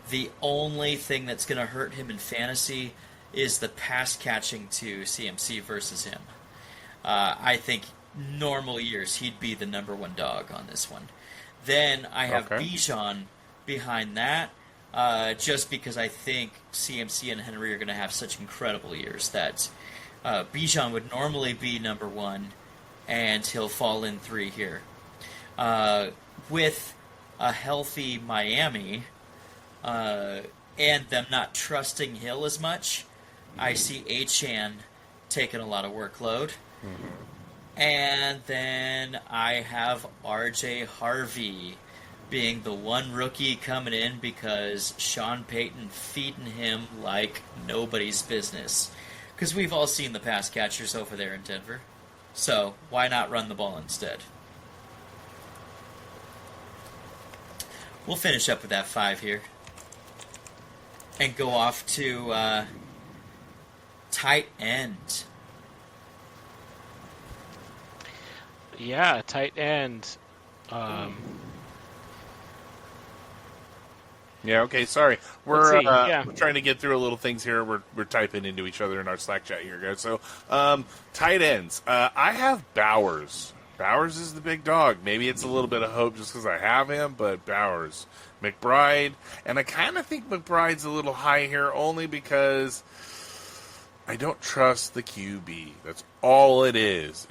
D: the only thing that's going to hurt him in fantasy is the pass catching to CMC versus him. I think normal years he'd be the number 1 dog on this one. Then I have
B: Okay.
D: Bijan behind that, just because I think CMC and Henry are going to have such incredible years that Bijan would normally be number 1, and he'll fall in 3 here. With a healthy Miami, and them not trusting Hill as much, I see Achane taking a lot of workload. And then I have RJ Harvey being the one rookie coming in because Sean Payton feeding him like nobody's business. Because we've all seen the pass catchers over there in Denver. So why not run the ball instead? We'll finish up with that 5 here. And go off to tight end.
C: Yeah, tight end.
B: Yeah, okay, sorry. We're
C: see, yeah.
B: we're trying to get through a little things here. We're typing into each other in our Slack chat here, guys. So, tight ends. I have Bowers. Bowers is the big dog. Maybe it's a little bit of hope just because I have him, but Bowers. McBride. And I kind of think McBride's a little high here only because I don't trust the QB. That's all it is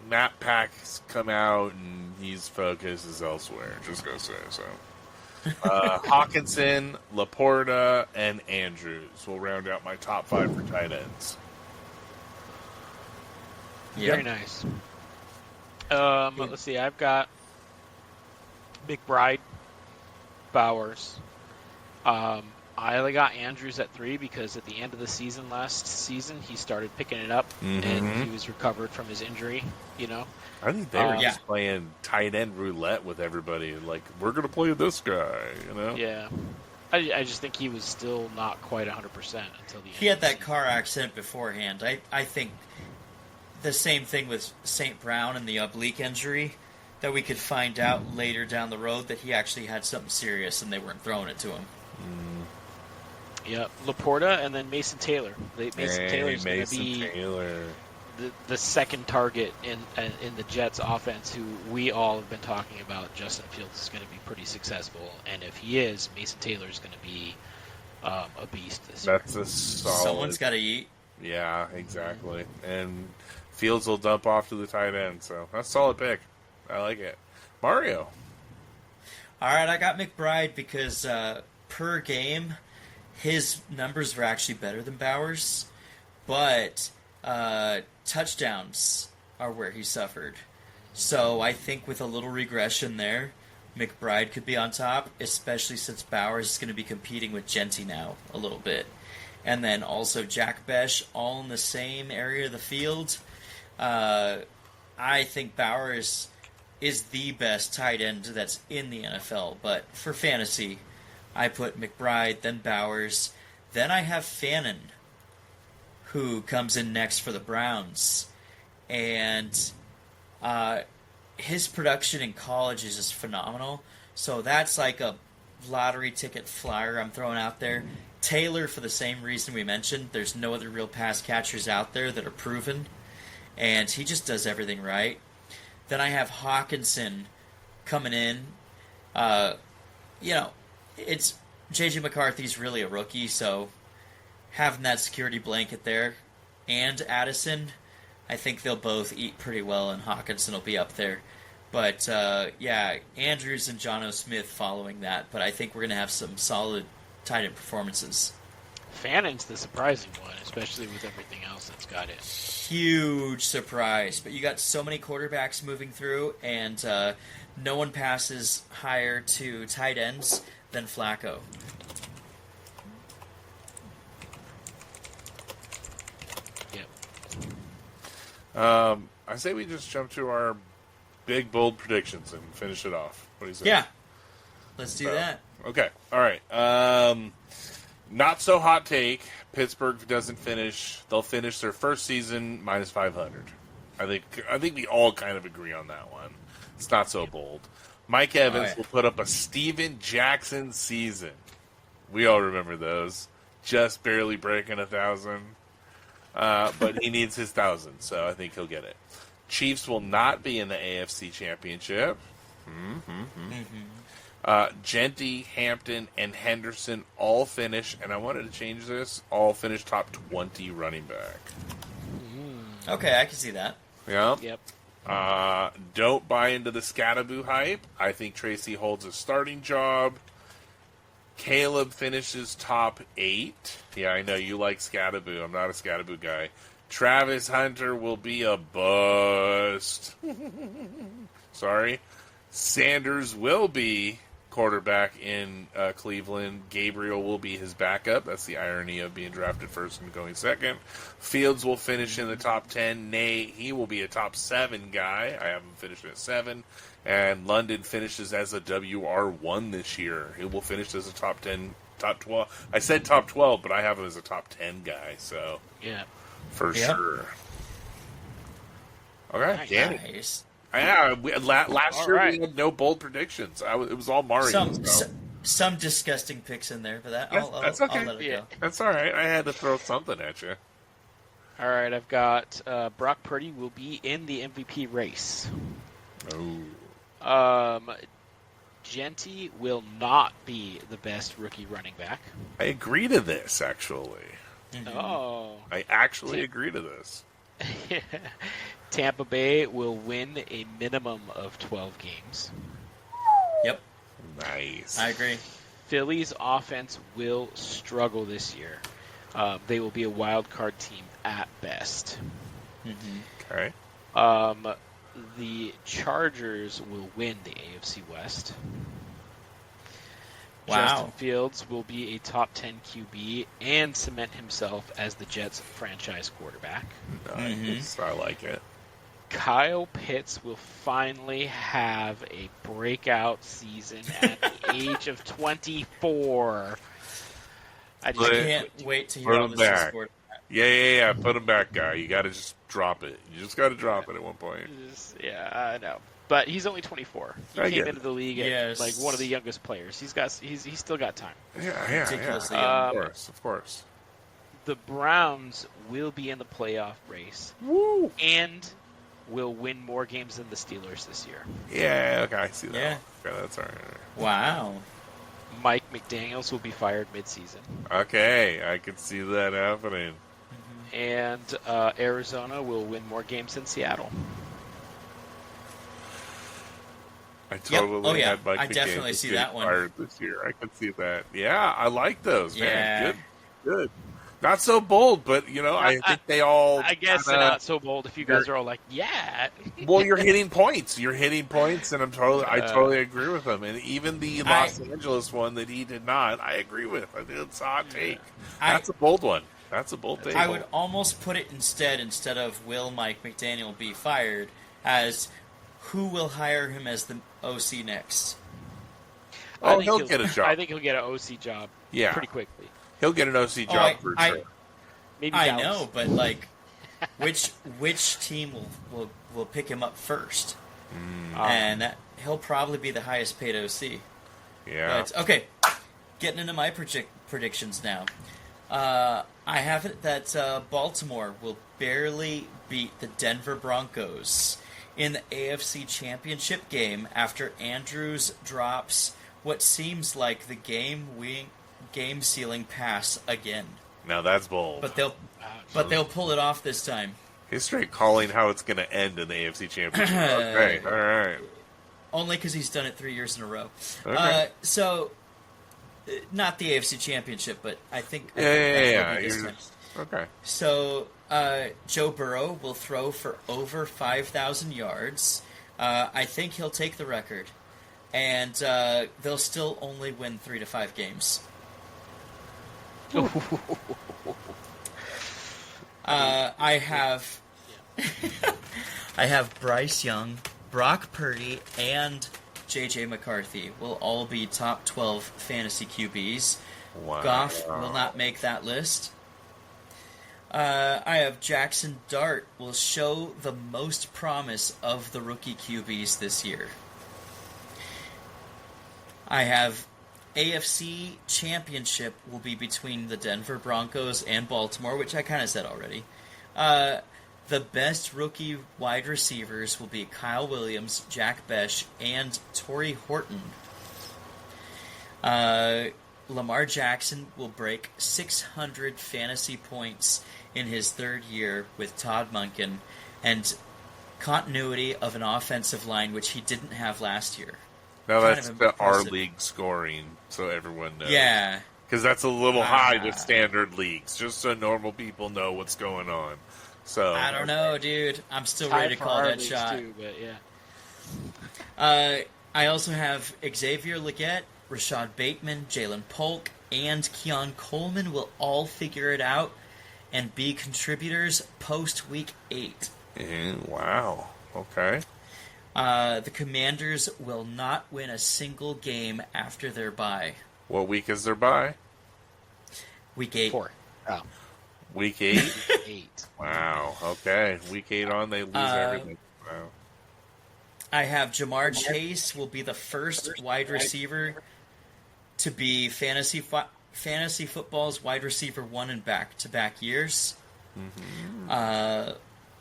B: Matt Pack's come out and his focus is elsewhere. Just gonna say so. Hawkinson, Laporta, and Andrews will round out my top 5 for tight ends.
C: Very nice. Let's see. I've got McBride, Bowers. I only got Andrews at 3 because at the end of the season last season he started picking it up and he was recovered from his injury. You know,
B: I think they were just playing tight end roulette with everybody. Like, we're going to play this guy, you know?
C: Yeah. I just think he was still not quite 100% until the end.
D: He had that car accident beforehand. I think the same thing with St. Brown and the oblique injury, that we could find out later down the road that he actually had something serious and they weren't throwing it to him.
C: Yeah, Laporta and then Mason Taylor. Mason Taylor's going to be the second target in the Jets offense, who we all have been talking about. Justin Fields is going to be pretty successful, and if he is, Mason Taylor is going to be a beast this year.
B: That's a solid.
D: Someone's got to eat.
B: Yeah, exactly. And Fields will dump off to the tight end, so that's a solid pick. I like it. Mario.
D: All right, I got McBride because per game, his numbers were actually better than Bowers, but touchdowns are where he suffered. So I think with a little regression there, McBride could be on top, especially since Bowers is going to be competing with Genty now a little bit. And then also Jack Besh, all in the same area of the field. I think Bowers is the best tight end that's in the NFL, but for fantasy, I put McBride, then Bowers, then I have Fannin, who comes in next for the Browns, and his production in college is just phenomenal, so that's like a lottery ticket flyer I'm throwing out there. Taylor, for the same reason we mentioned, there's no other real pass catchers out there that are proven, and he just does everything right. Then I have Hawkinson coming in. It's J.J. McCarthy's really a rookie, so having that security blanket there and Addison, I think they'll both eat pretty well, and Hawkinson will be up there. But, Andrews and Jono Smith following that, but I think we're going to have some solid tight end performances.
C: Fannin's the surprising one, especially with everything else that's got it.
D: Huge surprise. But you got so many quarterbacks moving through, and no one passes higher to tight ends than Flacco.
C: Yep.
B: I say we just jump to our big, bold predictions and finish it off. What do you say?
D: Yeah. Let's do that.
B: Okay. All right. Not so hot take. Pittsburgh doesn't finish. They'll finish their first season minus 500. I think we all kind of agree on that one. It's not so bold. Mike Evans will put up a Steven Jackson season. We all remember those. Just barely breaking 1,000. But he needs his 1,000, so I think he'll get it. Chiefs will not be in the AFC Championship. Genty, Hampton, and Henderson all finish, and I wanted to change this, all finish top 20 running back.
D: Okay, I can see that.
B: Yeah.
C: Yep.
B: Don't buy into the Scattaboo hype. I think Tracy holds a starting job. Caleb finishes top 8. Yeah, I know you like Scattaboo. I'm not a Scattaboo guy. Travis Hunter will be a bust. Sorry. Sanders will be quarterback in Cleveland. Gabriel will be his backup. That's the irony of being drafted first and going second. Fields will finish in the top 10. Nate, he will be a top 7 guy. I have him finishing at 7. And London finishes as a WR1 this year. He will finish as a top 10, top 12. I said top 12, but I have him as a top 10 guy. So,
C: Yeah.
B: for sure. Okay, Danny.
D: Nice.
B: Yeah, last
C: All
B: year
C: right.
B: we had no bold predictions. It was all Mario.
D: Some disgusting picks in there, but
B: That's okay.
D: I'll let it
C: Yeah.
D: go.
B: That's all right. I had to throw something at you.
C: All right, I've got Brock Purdy will be in the MVP race.
B: Oh,
C: Genty will not be the best rookie running back.
B: I agree to this. Actually,
C: Oh.
B: I actually agree to this.
C: Tampa Bay will win a minimum of 12 games.
D: Yep,
B: Nice.
D: I agree.
C: Philly's offense will struggle this year. They will be a wild card team at best.
B: Okay.
C: The Chargers will win the AFC West.
D: Wow.
C: Justin Fields will be a top 10 QB and cement himself as the Jets' franchise quarterback.
B: Nice. I like it.
C: Kyle Pitts will finally have a breakout season at the age of 24. I just
D: I
B: Put-
D: can't wait to hear
B: put
D: all
B: him
D: this
B: back.
D: support.
B: Yeah. Put him back, guy. You got to just drop it. You just got to drop it at one point.
C: Yeah, I know. But he's only 24. He
B: I
C: came
B: get
C: into
B: it.
C: the league at
D: Yes.
C: like one of the youngest players. He's still got time.
B: Yeah.
D: Ridiculously
B: Of
D: young.
B: course.
C: The Browns will be in the playoff race
B: Woo.
C: and will win more games than the Steelers this year.
B: Yeah. Okay. I see that.
D: Yeah.
B: Okay, that's all right.
D: Wow.
C: Mike McDaniels will be fired midseason.
B: Okay, I can see that happening.
C: And Arizona will win more games than Seattle.
B: I totally
D: Oh, yeah.
B: had Mike
D: I definitely
B: McDaniels
D: see
B: getting
D: that one.
B: fired this year. I can see that. Yeah, I like those. Man,
D: Yeah.
B: good. Not so bold, but I think they all.
C: I guess
B: kinda-
C: not so bold if you guys are all like, yeah.
B: Well, you're hitting points. You're hitting points, and I totally agree with them. And even the Los Angeles one that he did not, I agree with. I think it's a hot take. That's a bold one. That's a bold take.
D: I would almost put it instead of will Mike McDaniel be fired, as who will hire him as the OC next?
B: Oh, he'll get a job.
C: I think he'll get an OC job
B: Yeah.
C: pretty quickly.
B: He'll get an OC job for sure.
C: Maybe
D: I
C: Dallas.
D: know, but like, which team will pick him up first? And he'll probably be the highest paid OC.
B: Yeah.
D: But, okay, getting into my predictions now. I have it that Baltimore will barely beat the Denver Broncos in the AFC Championship game after Andrews drops what seems like the game-sealing pass again.
B: Now that's bold.
D: But they'll pull it off this time.
B: He's straight calling how it's going to end in the AFC Championship. Okay, all right.
D: Only because he's done it 3 years in a row.
B: Okay.
D: So, not the AFC Championship, but I think
B: Yeah.
D: that's what he this
B: You're-
D: time.
B: Okay.
D: So, Joe Burrow will throw for over 5,000 yards. I think he'll take the record. And they'll still only win 3 to 5 games. I have Bryce Young, Brock Purdy, and J.J. McCarthy will all be top 12 fantasy QBs.
B: Wow.
D: Goff will not make that list. I have Jackson Dart will show the most promise of the rookie QBs this year. I have AFC Championship will be between the Denver Broncos and Baltimore, which I kind of said already. The best rookie wide receivers will be Kyle Williams, Jack Besh, and Torrey Horton. Lamar Jackson will break 600 fantasy points in his third year with Todd Monken and continuity of an offensive line which he didn't have last year.
B: Now
D: Kind
B: that's
D: of
B: the our
D: impressive.
B: league scoring, so everyone knows.
D: Yeah.
B: Because that's a little high to standard leagues, just so normal people know what's going on. So
D: I don't know, dude. I'm still
C: High
D: ready to
C: for
D: call
C: our
D: that
C: leagues
D: shot.
C: too, but yeah.
D: I also have Xavier Legette, Rashad Bateman, Jalen Polk, and Keon Coleman will all figure it out and be contributors post Week 8.
B: Wow. Okay.
D: The Commanders will not win a single game after their bye.
B: What week is their bye?
D: Week 8.
C: 4. Oh,
B: Week 8?
C: 8.
B: Wow. Okay. Week 8 on, they lose everything. Wow.
D: I have Jamar Chase will be the first wide receiver to be fantasy football's wide receiver 1 in back-to-back years.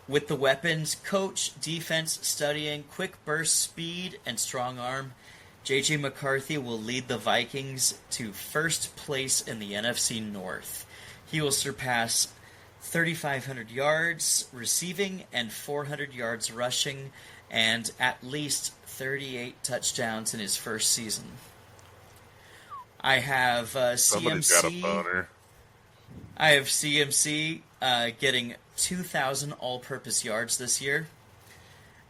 D: With the weapons, coach, defense, studying, quick burst speed, and strong arm, J.J. McCarthy will lead the Vikings to first place in the NFC North. He will surpass 3,500 yards receiving and 400 yards rushing and at least 38 touchdowns in his first season. I have
B: Somebody's got a
D: CMC.
B: boner.
D: I have CMC getting 2,000 all-purpose yards this year.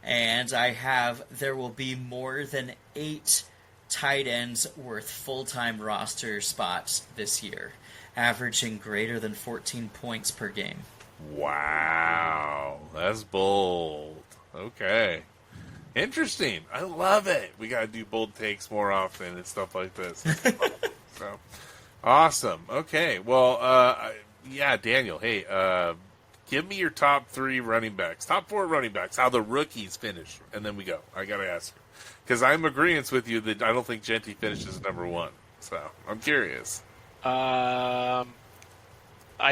D: And I have there will be more than 8 tight ends worth full-time roster spots this year, averaging greater than 14 points per game.
B: Wow. That's bold. Okay. Interesting. I love it. We got to do bold takes more often and stuff like this. So, awesome. Okay. Well, yeah, Daniel, hey, give me your top 3 running backs, top 4 running backs, how the rookies finish, and then we go. I got to ask you. Because I'm agreeing with you that I don't think Genty finishes number 1. So, I'm curious.
C: I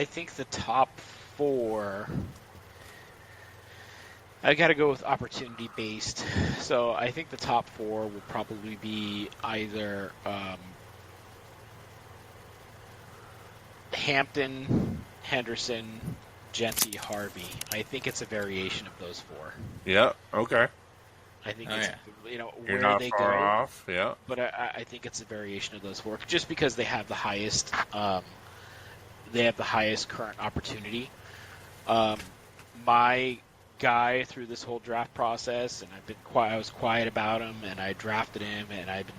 C: think the top 4. I got to go with opportunity based. So I think the top 4 will probably be either Hampton, Henderson, Genty, Harvey. I think it's a variation of those 4.
B: Yeah. Okay.
C: I think
D: Oh,
C: it's,
B: You're
C: where
B: not
C: they
B: far
C: go.
B: off. Yeah.
C: But I think it's a variation of those 4, just because they have the highest current opportunity. My guy through this whole draft process, and I was quiet about him, and I drafted him, and I've been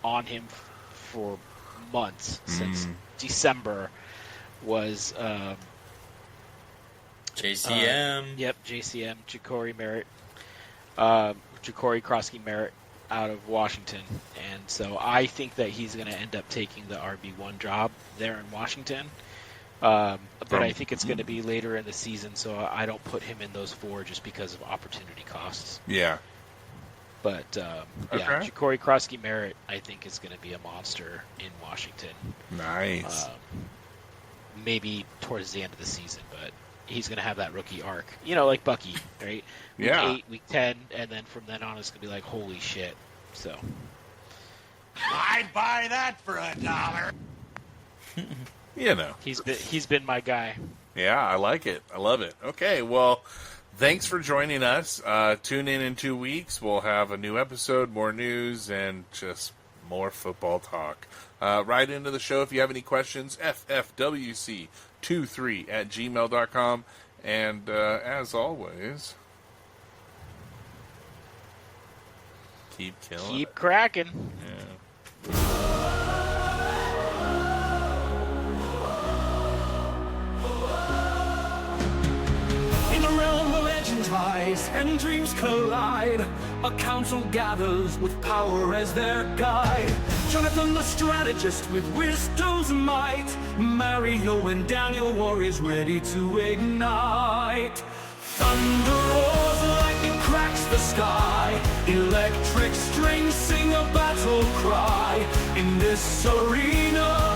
C: on him for months since December. Was
D: JCM.
C: Yep, JCM, Ja'Cory Merritt. Ja'Cory Krosky Merritt out of Washington. And so I think that he's going to end up taking the RB1 job there in Washington. But I think it's going to be later in the season, so I don't put him in those 4 just because of opportunity costs.
B: Yeah.
C: But, yeah,
B: Okay.
C: Ja'Cory Krosky Merritt, I think, is going to be a monster in Washington.
B: Nice.
C: Maybe towards the end of the season, but he's going to have that rookie arc. You know, like Bucky, right? Week
B: Yeah.
C: 8, week 10, and then from then on it's going to be like, holy shit. So,
F: I'd buy that for $1.
B: You know.
C: he's been my guy.
B: Yeah, I like it. I love it. Okay, well, thanks for joining us. Tune in 2 weeks. We'll have a new episode, more news, and just more football talk. Right into the show if you have any questions, ffwc23@gmail.com. And as always, keep killing
C: Keep
B: it.
C: cracking.
B: Yeah.
G: In a realm where legends rise and dreams collide, a council gathers with power as their guide. Jonathan the strategist with wisdom's might, Mario and Daniel warriors ready to ignite. Thunder roars, lightning cracks the sky, electric strings sing a battle cry. In this arena